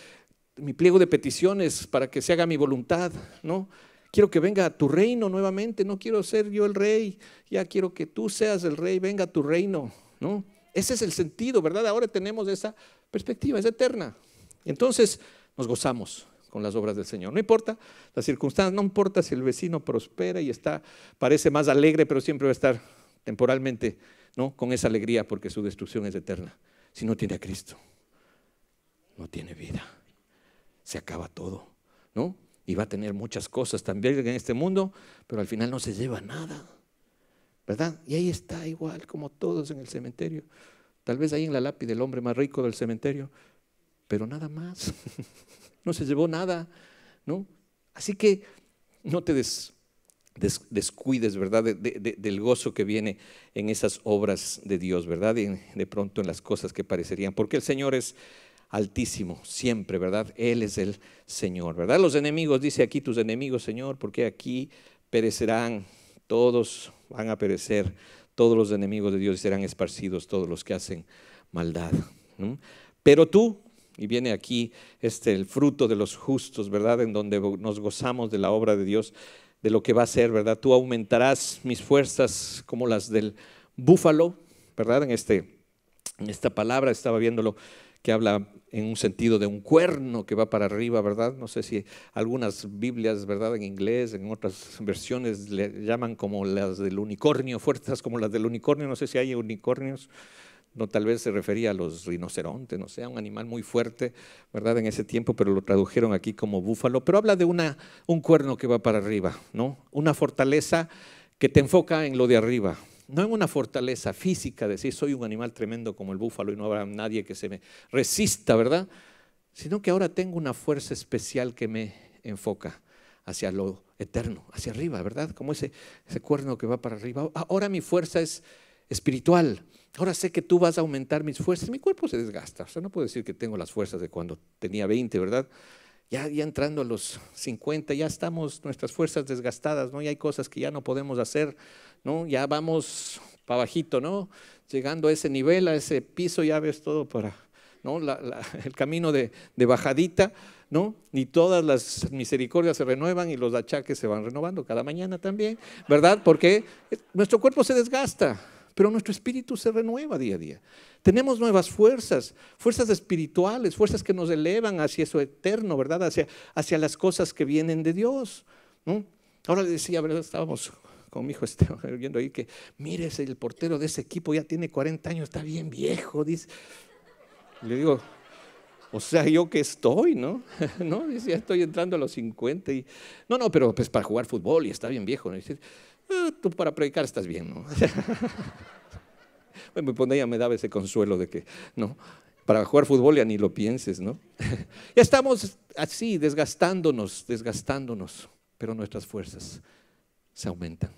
mi pliego de peticiones para que se haga mi voluntad, ¿no? Quiero que venga a tu reino nuevamente. No quiero ser yo el rey. Ya quiero que tú seas el rey. Venga a tu reino, ¿no? Ese es el sentido, ¿verdad? Ahora tenemos esa perspectiva, es eterna. Entonces nos gozamos con las obras del Señor. No importa las circunstancias, no importa si el vecino prospera y parece más alegre, pero siempre va a estar temporalmente, ¿no?, con esa alegría, porque su destrucción es eterna. Si no tiene a Cristo, no tiene vida. Se acaba todo, ¿no? Y va a tener muchas cosas también en este mundo, pero al final no se lleva nada, ¿verdad? Y ahí está igual como todos en el cementerio. Tal vez ahí en la lápida el hombre más rico del cementerio, pero nada más. No se llevó nada, ¿no? Así que no te descuides, ¿verdad? Del gozo que viene en esas obras de Dios, ¿verdad? Y de pronto en las cosas que parecerían, porque el Señor es altísimo, siempre, ¿verdad? Él es el Señor, ¿verdad? Los enemigos, dice aquí, tus enemigos, Señor, porque aquí perecerán, todos van a perecer, todos los enemigos de Dios serán esparcidos, todos los que hacen maldad, ¿no? Pero tú, y viene aquí el fruto de los justos, ¿verdad? En donde nos gozamos de la obra de Dios, de lo que va a ser, ¿verdad? Tú aumentarás mis fuerzas como las del búfalo, ¿verdad? En esta palabra estaba viéndolo, que habla en un sentido de un cuerno que va para arriba, ¿verdad? No sé si algunas Biblias, ¿verdad?, en inglés, en otras versiones le llaman como las del unicornio, fuerzas como las del unicornio. No sé si hay unicornios. No, tal vez se refería a los rinocerontes, no sé, a un animal muy fuerte, ¿verdad?, en ese tiempo, pero lo tradujeron aquí como búfalo. Pero habla de un cuerno que va para arriba, ¿no? Una fortaleza que te enfoca en lo de arriba, no en una fortaleza física, decir soy un animal tremendo como el búfalo y no habrá nadie que se me resista, ¿verdad? Sino que ahora tengo una fuerza especial que me enfoca hacia lo eterno, hacia arriba, ¿verdad? Como ese cuerno que va para arriba. Ahora mi fuerza es espiritual. Ahora sé que tú vas a aumentar mis fuerzas. Mi cuerpo se desgasta. O sea, no puedo decir que tengo las fuerzas de cuando tenía 20, ¿verdad? Ya entrando a los 50, ya estamos nuestras fuerzas desgastadas, ¿no? Ya hay cosas que ya no podemos hacer, ¿no? Ya vamos para bajito, ¿no? Llegando a ese nivel, a ese piso, ya ves todo para, ¿no? El camino de bajadita, ¿no? Y todas las misericordias se renuevan y los achaques se van renovando cada mañana también, ¿verdad? Porque nuestro cuerpo se desgasta, pero nuestro espíritu se renueva día a día. Tenemos nuevas fuerzas, fuerzas espirituales, fuerzas que nos elevan hacia eso eterno, ¿verdad? Hacia las cosas que vienen de Dios, ¿no? Ahora le decía, ¿verdad? Estábamos con mi hijo viendo ahí que, mire, el portero de ese equipo ya tiene 40 años, está bien viejo, dice. Le digo, o sea, ¿yo qué estoy, no? ¿No? Dice, ya estoy entrando a los 50 y… No, pero pues para jugar fútbol y está bien viejo, ¿no? Dice, tú para predicar estás bien, ¿no? Bueno, pues ella me daba ese consuelo de que, no, para jugar fútbol ya ni lo pienses, ¿no? Ya estamos así, desgastándonos, pero nuestras fuerzas se aumentan,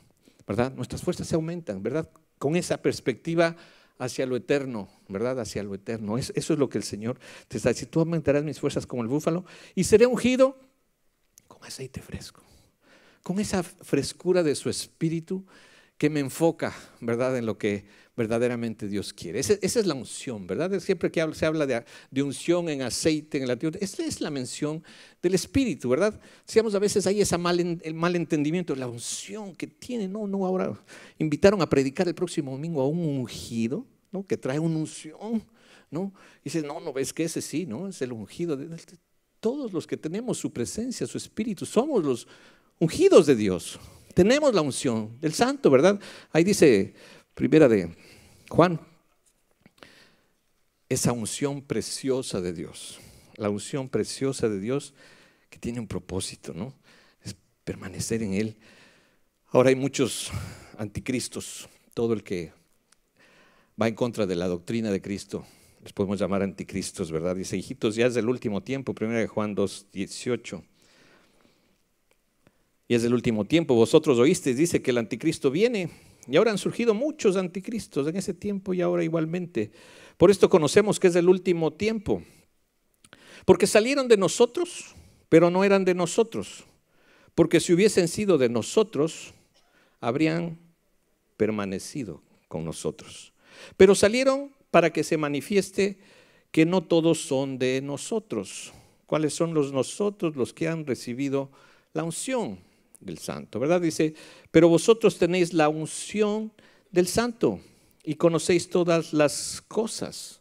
¿verdad? Nuestras fuerzas se aumentan, ¿verdad? Con esa perspectiva hacia lo eterno, ¿verdad? Hacia lo eterno. Eso es lo que el Señor te está diciendo. Tú aumentarás mis fuerzas como el búfalo y seré ungido con aceite fresco, con esa frescura de su espíritu que me enfoca, ¿verdad?, en lo que verdaderamente Dios quiere. Esa es la unción, ¿verdad? Siempre que se habla de unción en aceite en el Antiguo, esa es la mención del Espíritu, ¿verdad? Decíamos a veces ahí el mal entendimiento, la unción que tiene, no, ahora invitaron a predicar el próximo domingo a un ungido, ¿no?, que trae una unción, ¿no? Y dices, no, ves que ese sí, ¿no? Es el ungido. Todos los que tenemos su presencia, su Espíritu, somos los ungidos de Dios. Tenemos la unción del Santo, ¿verdad? Ahí dice, primera de Juan, esa unción preciosa de Dios, la unción preciosa de Dios que tiene un propósito, ¿no? Es permanecer en Él. Ahora hay muchos anticristos, todo el que va en contra de la doctrina de Cristo, les podemos llamar anticristos, ¿verdad? Dice, hijitos, ya es del último tiempo, primera de Juan 2:18. Y es del último tiempo, vosotros oísteis, dice que el anticristo viene, y ahora han surgido muchos anticristos en ese tiempo y ahora igualmente. Por esto conocemos que es del último tiempo, porque salieron de nosotros, pero no eran de nosotros, porque si hubiesen sido de nosotros, habrían permanecido con nosotros. Pero salieron para que se manifieste que no todos son de nosotros. ¿Cuáles son los nosotros? Los que han recibido la unción. del Santo, ¿verdad? Dice, pero vosotros tenéis la unción del Santo y conocéis todas las cosas.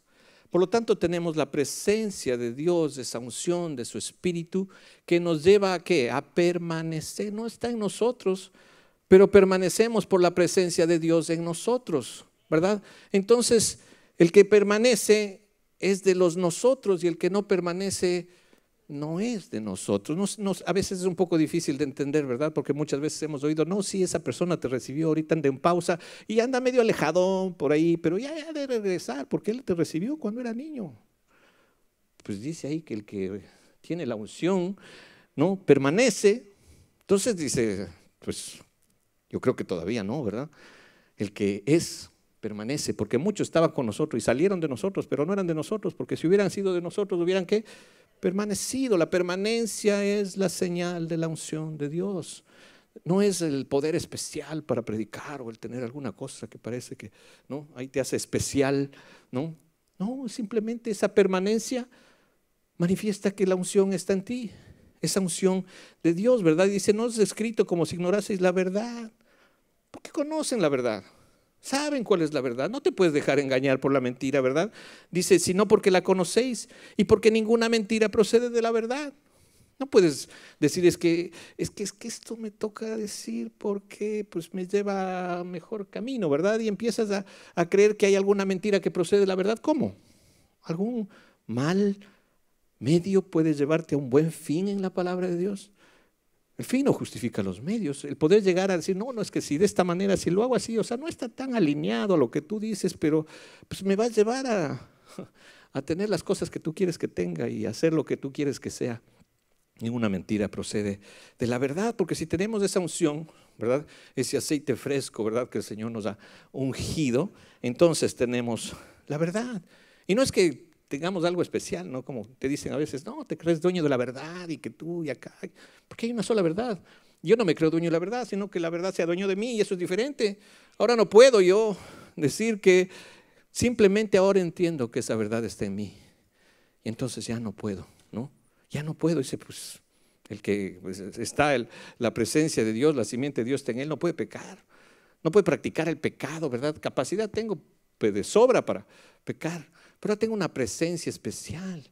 Por lo tanto, tenemos la presencia de Dios, de esa unción, de su Espíritu, que nos lleva a ¿qué? A permanecer. No está en nosotros, pero permanecemos por la presencia de Dios en nosotros, ¿verdad? Entonces, el que permanece es de los nosotros y el que no permanece no es de nosotros. A veces es un poco difícil de entender, ¿verdad? Porque muchas veces hemos oído, no, sí, esa persona te recibió, ahorita anda en pausa y anda medio alejado por ahí, pero ya de regresar, porque él te recibió cuando era niño. Pues dice ahí que el que tiene la unción, ¿no? Permanece. Entonces dice, pues yo creo que todavía no, ¿verdad? El que es, permanece, porque muchos estaban con nosotros y salieron de nosotros, pero no eran de nosotros, porque si hubieran sido de nosotros, hubieran ¿qué? Permanecido. La permanencia es la señal de la unción de Dios. No es el poder especial para predicar o el tener alguna cosa que parece que, ¿no? Ahí te hace especial, ¿no? No, simplemente esa permanencia manifiesta que la unción está en ti. Esa unción de Dios, ¿verdad? Dice, no es escrito como si ignoraseis la verdad. Porque conocen la verdad. Saben cuál es la verdad. No te puedes dejar engañar por la mentira, ¿verdad? Dice, sino porque la conocéis y porque ninguna mentira procede de la verdad. No puedes decir, es que esto me toca decir porque pues me lleva a mejor camino, ¿verdad? Y empiezas a creer que hay alguna mentira que procede de la verdad. ¿Cómo? ¿Algún mal medio puede llevarte a un buen fin en la palabra de Dios? El fin no justifica los medios. El poder llegar a decir, no, es que si de esta manera, si lo hago así, o sea, no está tan alineado a lo que tú dices, pero pues me va a llevar a tener las cosas que tú quieres que tenga y hacer lo que tú quieres que sea. Ninguna mentira procede de la verdad, porque si tenemos esa unción, ¿verdad? Ese aceite fresco, ¿verdad? Que el Señor nos ha ungido, entonces tenemos la verdad. Y no es que tengamos algo especial, ¿no? Como te dicen a veces, no, te crees dueño de la verdad y que tú y acá, porque hay una sola verdad. Yo no me creo dueño de la verdad, sino que la verdad sea dueño de mí y eso es diferente. Ahora no puedo yo decir que simplemente ahora entiendo que esa verdad está en mí y entonces ya no puedo, ¿no? Ya no puedo, dice, pues el que pues, está la presencia de Dios, la simiente de Dios está en él, no puede pecar, no puede practicar el pecado, ¿verdad? Capacidad tengo de sobra para pecar, pero tengo una presencia especial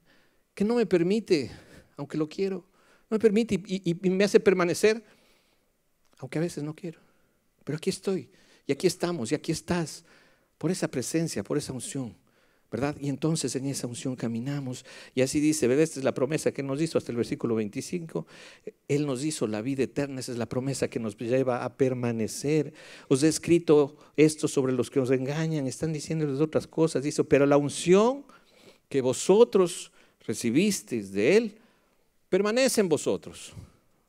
que no me permite, aunque lo quiero, no me permite y me hace permanecer, aunque a veces no quiero. Pero aquí estoy, y aquí estamos, y aquí estás, por esa presencia, por esa unción, ¿verdad? Y entonces en esa unción caminamos, y así dice, ¿verdad? Esta es la promesa que nos hizo hasta el versículo 25. Él nos hizo la vida eterna, esa es la promesa que nos lleva a permanecer. Os he escrito esto sobre los que os engañan, están diciéndoles otras cosas, dice, pero la unción que vosotros recibisteis de Él, permanece en vosotros.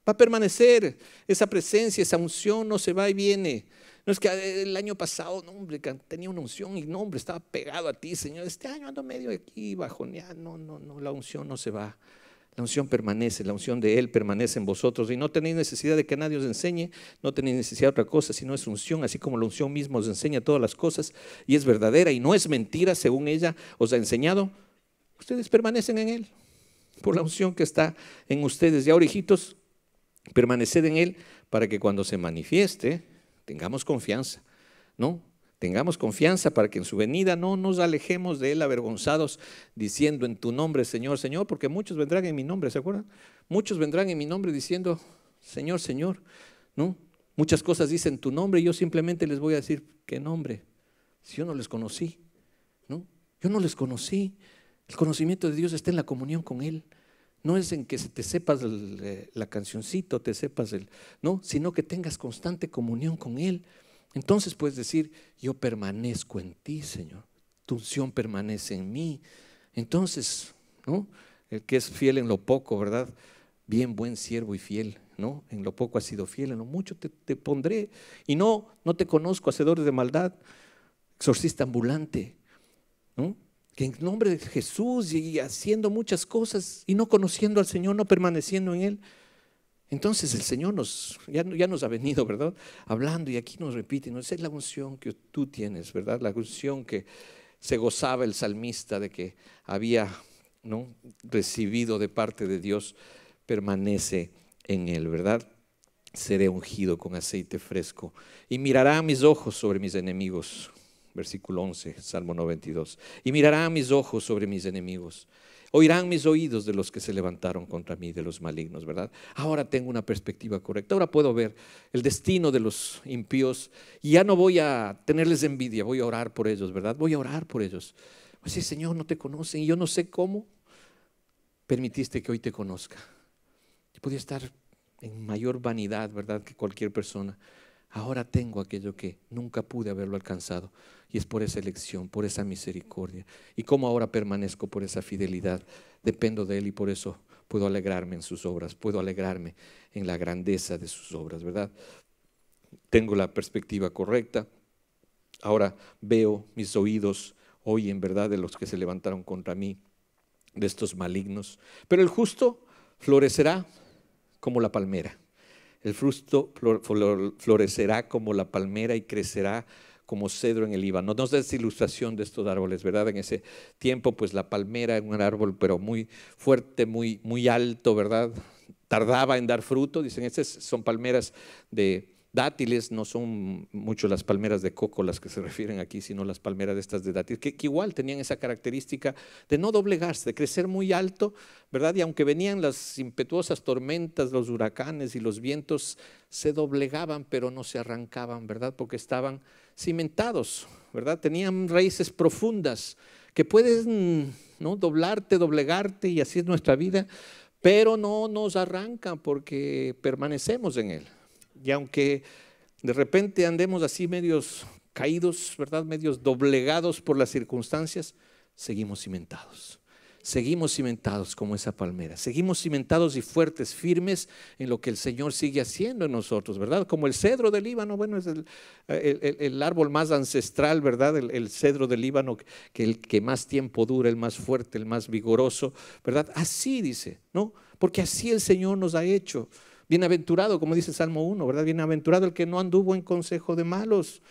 Va a permanecer esa presencia, esa unción no se va y viene. No es que el año pasado, no, hombre, tenía una unción y no, hombre, estaba pegado a ti, Señor. Este año ando medio aquí bajoneado. No, la unción no se va. La unción permanece, la unción de Él permanece en vosotros y no tenéis necesidad de que nadie os enseñe, no tenéis necesidad de otra cosa, sino es unción, así como la unción misma os enseña todas las cosas y es verdadera y no es mentira, según ella os ha enseñado. Ustedes permanecen en Él por la unción que está en ustedes. Y ahora, hijitos, permaneced en Él para que cuando se manifieste tengamos confianza, ¿no? Tengamos confianza para que en su venida no nos alejemos de Él avergonzados diciendo en tu nombre, Señor, Señor, porque muchos vendrán en mi nombre, ¿se acuerdan? Muchos vendrán en mi nombre diciendo, Señor, Señor, ¿no? Muchas cosas dicen tu nombre y yo simplemente les voy a decir, ¿qué nombre? Si yo no les conocí, ¿no? Yo no les conocí. El conocimiento de Dios está en la comunión con Él. No es en que te sepas la cancioncita, te sepas no, sino que tengas constante comunión con Él. Entonces puedes decir, yo permanezco en ti, Señor. Tu unción permanece en mí. Entonces, ¿no? El que es fiel en lo poco, ¿verdad? Bien, buen siervo y fiel, ¿no? En lo poco has sido fiel, en lo mucho te pondré. Y no te conozco, hacedores de maldad, exorcista ambulante, ¿no? Que en nombre de Jesús y haciendo muchas cosas y no conociendo al Señor, no permaneciendo en Él. Entonces el Señor ya nos ha venido, ¿verdad? Hablando y aquí nos repite, ¿no? Esa es la unción que tú tienes, ¿verdad? La unción que se gozaba el salmista de que había, ¿no?, recibido de parte de Dios, permanece en Él, ¿verdad? seré ungido con aceite fresco y mirarán mis ojos sobre mis enemigos. Versículo 11, Salmo 92. Y mirarán mis ojos sobre mis enemigos. Oirán mis oídos de los que se levantaron contra mí, de los malignos, ¿verdad? Ahora tengo una perspectiva correcta. Ahora puedo ver el destino de los impíos y ya no voy a tenerles envidia. Voy a orar por ellos, ¿verdad? Voy a orar por ellos. Pues sí, Señor, no te conocen y yo no sé cómo permitiste que hoy te conozca. Yo podía estar en mayor vanidad, ¿verdad?, que cualquier persona. Ahora tengo aquello que nunca pude haberlo alcanzado, y es por esa elección, por esa misericordia. Y como ahora permanezco por esa fidelidad, dependo de Él, y por eso puedo alegrarme en sus obras, puedo alegrarme en la grandeza de sus obras, ¿verdad? Tengo la perspectiva correcta. Ahora veo, mis oídos oyen, ¿verdad?, de los que se levantaron contra mí, de estos malignos. Pero el justo florecerá como la palmera. El fruto florecerá como la palmera y crecerá como cedro en el Líbano. Nos da esa ilustración de estos árboles, ¿verdad? En ese tiempo, pues la palmera era un árbol, pero muy fuerte, muy alto, ¿verdad? Tardaba en dar fruto. Dicen, estas son palmeras de dátiles, no son mucho las palmeras de coco las que se refieren aquí, sino las palmeras de estas de dátiles, que igual tenían esa característica de no doblegarse, de crecer muy alto, ¿verdad? Y aunque venían las impetuosas tormentas, los huracanes y los vientos, se doblegaban, pero no se arrancaban, ¿verdad? Porque estaban cimentados, ¿verdad? Tenían raíces profundas que pueden, ¿no?, doblarte, doblegarte, y así es nuestra vida, pero no nos arrancan porque permanecemos en Él. Y aunque de repente andemos así medios caídos, ¿verdad?, medios doblegados por las circunstancias, seguimos cimentados como esa palmera, seguimos cimentados y fuertes, firmes en lo que el Señor sigue haciendo en nosotros, ¿verdad? Como el cedro del Líbano, bueno, es el árbol más ancestral, ¿verdad? El cedro del Líbano, que el que más tiempo dura, el más fuerte, el más vigoroso, ¿verdad? Así dice, ¿no? Porque así el Señor nos ha hecho. Bienaventurado, como dice Salmo 1, ¿verdad? Bienaventurado el que no anduvo en consejo de malos,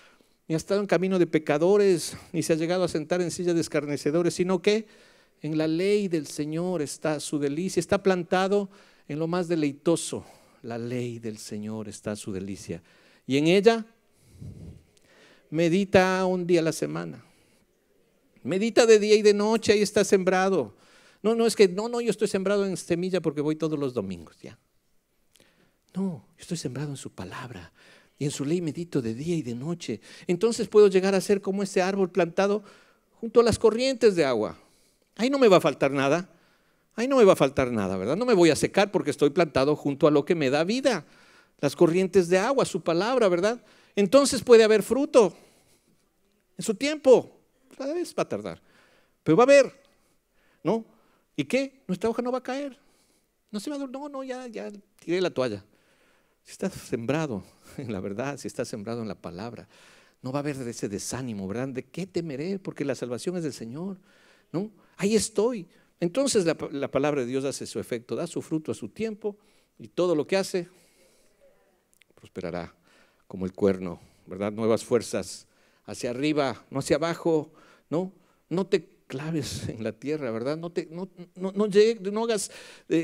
ni ha estado en camino de pecadores, ni se ha llegado a sentar en silla de escarnecedores, sino que en la ley del Señor está su delicia, está plantado en lo más deleitoso. La ley del Señor está su delicia, y en ella medita un día a la semana. Medita de día y de noche, ahí está sembrado. No es que, yo estoy sembrado en semilla porque voy todos los domingos, ya. No, yo estoy sembrado en su palabra y en su ley medito de día y de noche. Entonces puedo llegar a ser como ese árbol plantado junto a las corrientes de agua. Ahí no me va a faltar nada, ¿verdad? No me voy a secar porque estoy plantado junto a lo que me da vida, las corrientes de agua, su palabra, ¿verdad? Entonces puede haber fruto en su tiempo. Cada vez va a tardar, pero va a haber, ¿no? ¿Y qué? Nuestra hoja no va a caer. No se va a ya tiré la toalla. Si estás sembrado en la verdad, si estás sembrado en la palabra, no va a haber ese desánimo, ¿verdad? ¿De qué temeré? Porque la salvación es del Señor, ¿no? Ahí estoy. Entonces la palabra de Dios hace su efecto, da su fruto a su tiempo, y todo lo que hace prosperará como el cuerno, ¿verdad? Nuevas fuerzas hacia arriba, no hacia abajo, ¿no? No te claves en la tierra, ¿verdad? No hagas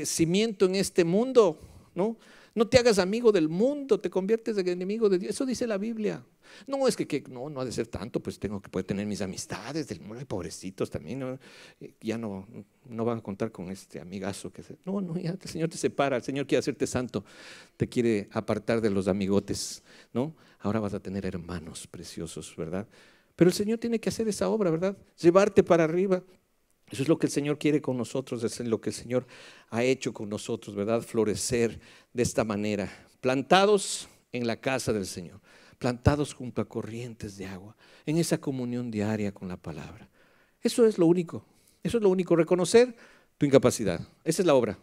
cimiento en este mundo, ¿no? No te hagas amigo del mundo, te conviertes en enemigo de Dios. Eso dice la Biblia. No es que no ha de ser tanto, pues puedo tener mis amistades del mundo, pobrecitos también, ¿no? Ya no van a contar con este amigazo ya el Señor te separa, el Señor quiere hacerte santo, te quiere apartar de los amigotes, ¿no? Ahora vas a tener hermanos preciosos, ¿verdad? Pero el Señor tiene que hacer esa obra, ¿verdad? Llevarte para arriba. Eso es lo que el Señor quiere con nosotros, es lo que el Señor ha hecho con nosotros, ¿verdad? Florecer de esta manera, plantados en la casa del Señor, plantados junto a corrientes de agua, en esa comunión diaria con la palabra. Eso es lo único, reconocer tu incapacidad. Esa es la obra,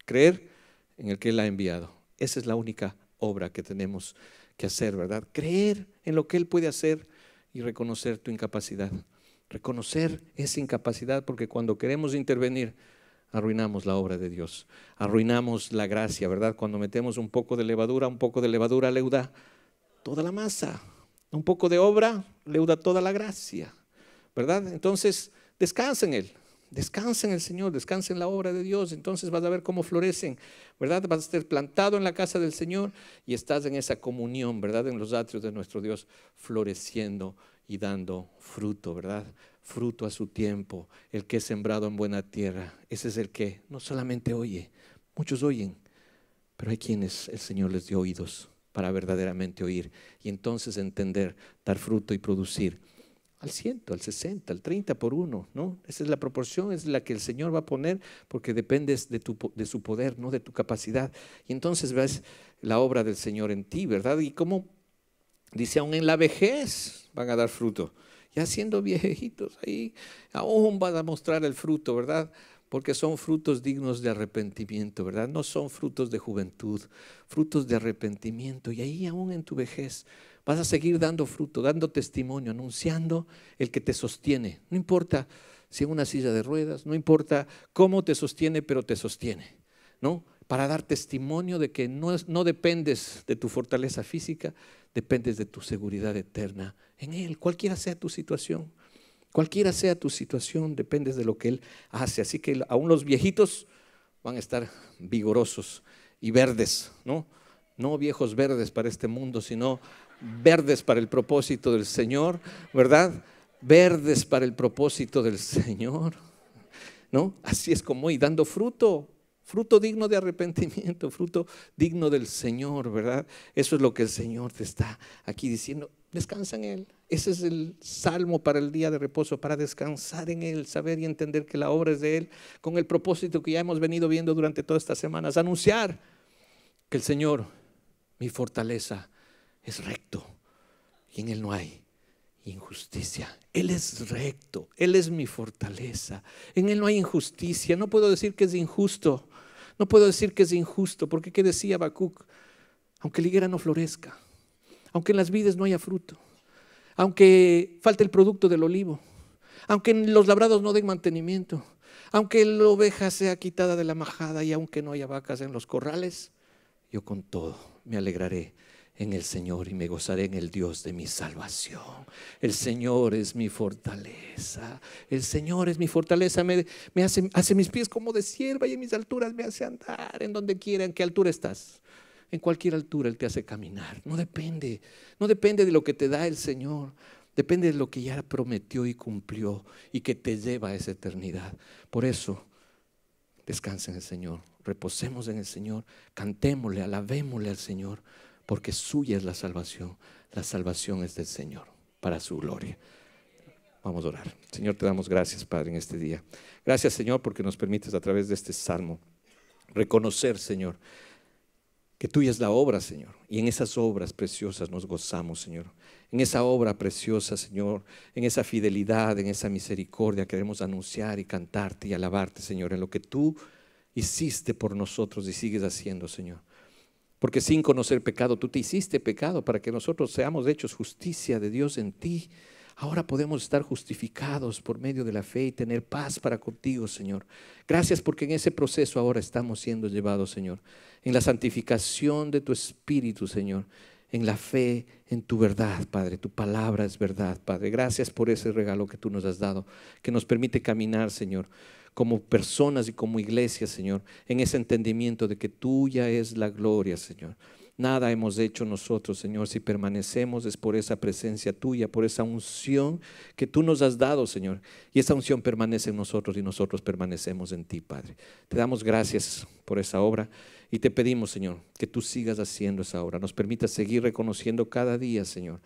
creer en el que Él ha enviado. Esa es la única obra que tenemos que hacer, ¿verdad? Creer en lo que Él puede hacer y reconocer tu incapacidad. Reconocer esa incapacidad, porque cuando queremos intervenir, arruinamos la obra de Dios, arruinamos la gracia, ¿verdad? Cuando metemos un poco de levadura leuda toda la masa. Un poco de obra leuda toda la gracia, ¿verdad? Entonces, descansa en Él, Descansa en el Señor, descansa en la obra de Dios. Entonces vas a ver cómo florecen, ¿verdad? Vas a estar plantado en la casa del Señor y estás en esa comunión, ¿verdad? En los atrios de nuestro Dios, floreciendo y dando fruto, ¿verdad? Fruto a su tiempo. El que es sembrado en buena tierra, ese es el que no solamente oye, muchos oyen, pero hay quienes el Señor les dio oídos para verdaderamente oír y entonces entender, dar fruto y producir al 100, al 60, al 30 por uno, ¿no? Esa es la proporción, es la que el Señor va a poner porque dependes de su poder, no de tu capacidad. Y entonces ves la obra del Señor en ti, ¿verdad? Y como dice, aún en la vejez van a dar fruto. Ya siendo viejitos, ahí aún van a mostrar el fruto, ¿verdad? Porque son frutos dignos de arrepentimiento, ¿verdad? No son frutos de juventud, frutos de arrepentimiento. Y ahí aún en tu vejez vas a seguir dando fruto, dando testimonio, anunciando el que te sostiene. No importa si en una silla de ruedas, no importa cómo te sostiene, pero te sostiene, ¿no? Para dar testimonio de que no dependes de tu fortaleza física, dependes de tu seguridad eterna en Él, cualquiera sea tu situación. Cualquiera sea tu situación, dependes de lo que Él hace. Así que aún los viejitos van a estar vigorosos y verdes, ¿no? No viejos verdes para este mundo, sino verdes para el propósito del Señor, ¿verdad? Verdes para el propósito del Señor, ¿no? Así es como y dando fruto. Fruto digno de arrepentimiento, fruto digno del Señor, ¿verdad? Eso es lo que el Señor te está aquí diciendo. Descansa en Él. Ese es el salmo para el día de reposo, para descansar en Él, saber y entender que la obra es de Él, con el propósito que ya hemos venido viendo durante todas estas semanas, anunciar que el Señor, mi fortaleza, es recto y en Él no hay injusticia. Él es recto, Él es mi fortaleza, en Él no hay injusticia. No puedo decir que es injusto, no puedo decir que es injusto, porque ¿qué decía Habacuc? Aunque la higuera no florezca, aunque en las vides no haya fruto, aunque falte el producto del olivo, aunque los labrados no den mantenimiento, aunque la oveja sea quitada de la majada y aunque no haya vacas en los corrales, yo con todo me alegraré en el Señor y me gozaré en el Dios de mi salvación. El Señor es mi fortaleza. El Señor es mi fortaleza. Me hace mis pies como de sierva y en mis alturas me hace andar en donde quiera. ¿En qué altura estás? En cualquier altura Él te hace caminar. No depende de lo que te da el Señor. Depende de lo que ya prometió y cumplió y que te lleva a esa eternidad. Por eso, descansa en el Señor. Reposemos en el Señor. Cantémosle, alabémosle al Señor. Porque suya es la salvación. La salvación es del Señor, para su gloria. Vamos a orar. Señor, te damos gracias, Padre, en este día. Gracias, Señor, porque nos permites a través de este salmo reconocer, Señor, que tuya es la obra, Señor. Y en esas obras preciosas nos gozamos, Señor. En esa obra preciosa, Señor, en esa fidelidad, en esa misericordia queremos anunciar y cantarte y alabarte, Señor, en lo que tú hiciste por nosotros y sigues haciendo, Señor. Porque sin conocer pecado, tú te hiciste pecado para que nosotros seamos hechos justicia de Dios en ti. Ahora podemos estar justificados por medio de la fe y tener paz para contigo, Señor. Gracias porque en ese proceso ahora estamos siendo llevados, Señor, en la santificación de tu Espíritu, Señor, en la fe, en tu verdad, Padre. Tu palabra es verdad, Padre. Gracias por ese regalo que tú nos has dado, que nos permite caminar, Señor, como personas y como iglesia, Señor, en ese entendimiento de que tuya es la gloria, Señor. Nada hemos hecho nosotros, Señor. Si permanecemos es por esa presencia tuya, por esa unción que tú nos has dado, Señor. Y esa unción permanece en nosotros y nosotros permanecemos en ti, Padre. Te damos gracias por esa obra y te pedimos, Señor, que tú sigas haciendo esa obra. Nos permitas seguir reconociendo cada día, Señor,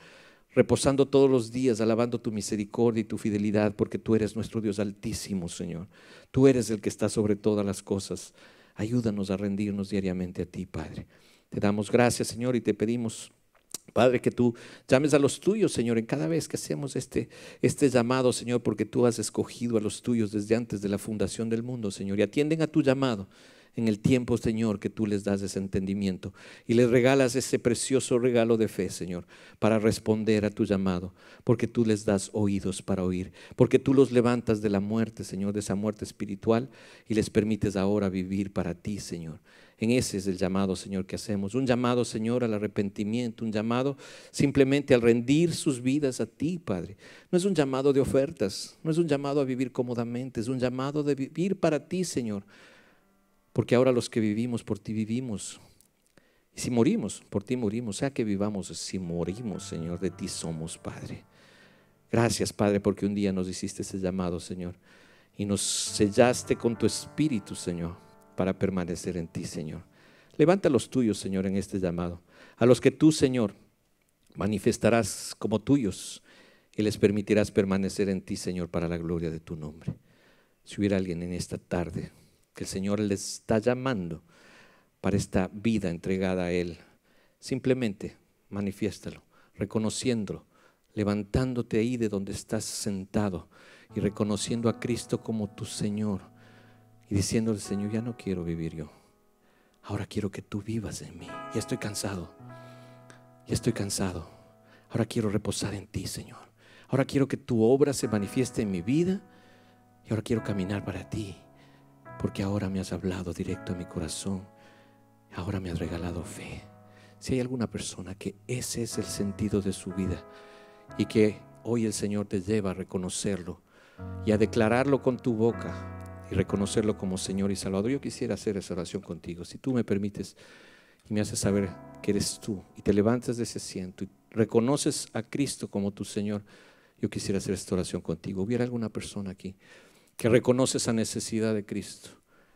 reposando todos los días, alabando tu misericordia y tu fidelidad, porque tú eres nuestro Dios altísimo, Señor. Tú eres el que está sobre todas las cosas. Ayúdanos a rendirnos diariamente a ti, Padre. Te damos gracias, Señor, y te pedimos, Padre, que tú llames a los tuyos, Señor, en cada vez que hacemos este llamado, Señor, porque tú has escogido a los tuyos desde antes de la fundación del mundo, Señor, y atienden a tu llamado en el tiempo, Señor, que tú les das ese entendimiento y les regalas ese precioso regalo de fe, Señor, para responder a tu llamado, porque tú les das oídos para oír, porque tú los levantas de la muerte, Señor, de esa muerte espiritual y les permites ahora vivir para ti, Señor, En ese es el llamado, Señor, que hacemos. Un llamado, Señor, al arrepentimiento, un llamado simplemente al rendir sus vidas a ti, Padre. No es un llamado de ofertas, no es un llamado a vivir cómodamente, es un llamado de vivir para ti, Señor. Porque ahora los que vivimos, por ti vivimos. Y si morimos, por ti morimos. Sea que vivamos, si morimos, Señor, de ti somos, Padre. Gracias, Padre, porque un día nos hiciste ese llamado, Señor. Y nos sellaste con tu espíritu, Señor, para permanecer en ti, Señor. Levanta a los tuyos, Señor, en este llamado. A los que tú, Señor, manifestarás como tuyos y les permitirás permanecer en ti, Señor, para la gloria de tu nombre. Si hubiera alguien en esta tarde que el Señor les está llamando para esta vida entregada a Él, simplemente manifiéstalo, reconociéndolo, levantándote ahí de donde estás sentado y reconociendo a Cristo como tu Señor y diciéndole: Señor, ya no quiero vivir yo, ahora quiero que tú vivas en mí. Ya estoy cansado, ahora quiero reposar en ti, Señor. Ahora quiero que tu obra se manifieste en mi vida y ahora quiero caminar para ti, porque ahora me has hablado directo a mi corazón, ahora me has regalado fe. Si hay alguna persona que ese es el sentido de su vida y que hoy el Señor te lleva a reconocerlo y a declararlo con tu boca y reconocerlo como Señor y Salvador, yo quisiera hacer esa oración contigo. Si tú me permites y me haces saber que eres tú y te levantas de ese asiento y reconoces a Cristo como tu Señor, yo quisiera hacer esta oración contigo. ¿Hubiera alguna persona aquí que reconoce esa necesidad de Cristo?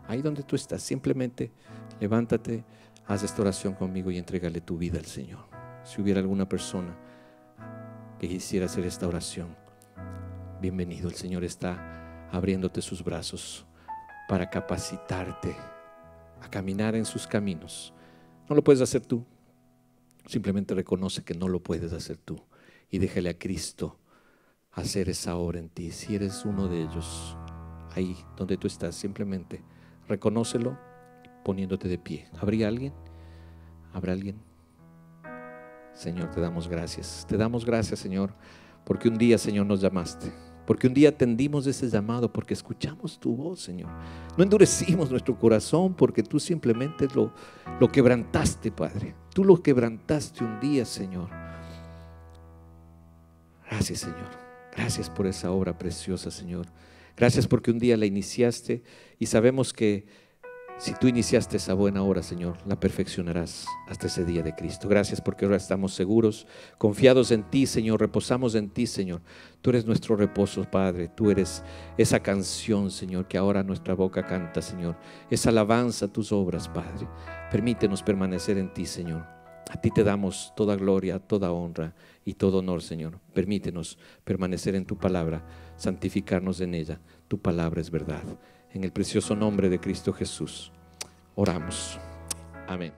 Ahí donde tú estás, simplemente levántate, haz esta oración conmigo y entrégale tu vida al Señor. Si hubiera alguna persona que quisiera hacer esta oración, bienvenido. El Señor está abriéndote sus brazos para capacitarte a caminar en sus caminos. No lo puedes hacer tú, simplemente reconoce que no lo puedes hacer tú y déjale a Cristo hacer esa obra en ti. Si eres uno de ellos, ahí donde tú estás, simplemente reconócelo poniéndote de pie. ¿Habría alguien? ¿Habrá alguien? Señor, te damos gracias. Te damos gracias, Señor, porque un día, Señor, nos llamaste. Porque un día atendimos ese llamado, porque escuchamos tu voz, Señor. No endurecimos nuestro corazón, porque tú simplemente lo quebrantaste, Padre. Tú lo quebrantaste un día, Señor. Gracias, Señor. Gracias por esa obra preciosa, Señor. Gracias porque un día la iniciaste y sabemos que si tú iniciaste esa buena obra, Señor, la perfeccionarás hasta ese día de Cristo. Gracias porque ahora estamos seguros, confiados en ti, Señor, reposamos en ti, Señor. Tú eres nuestro reposo, Padre. Tú eres esa canción, Señor, que ahora nuestra boca canta, Señor. Esa alabanza a tus obras, Padre. Permítenos permanecer en ti, Señor. A ti te damos toda gloria, toda honra y todo honor, Señor. Permítenos permanecer en tu palabra, santificarnos en ella. Tu palabra es verdad. En el precioso nombre de Cristo Jesús oramos. Amén.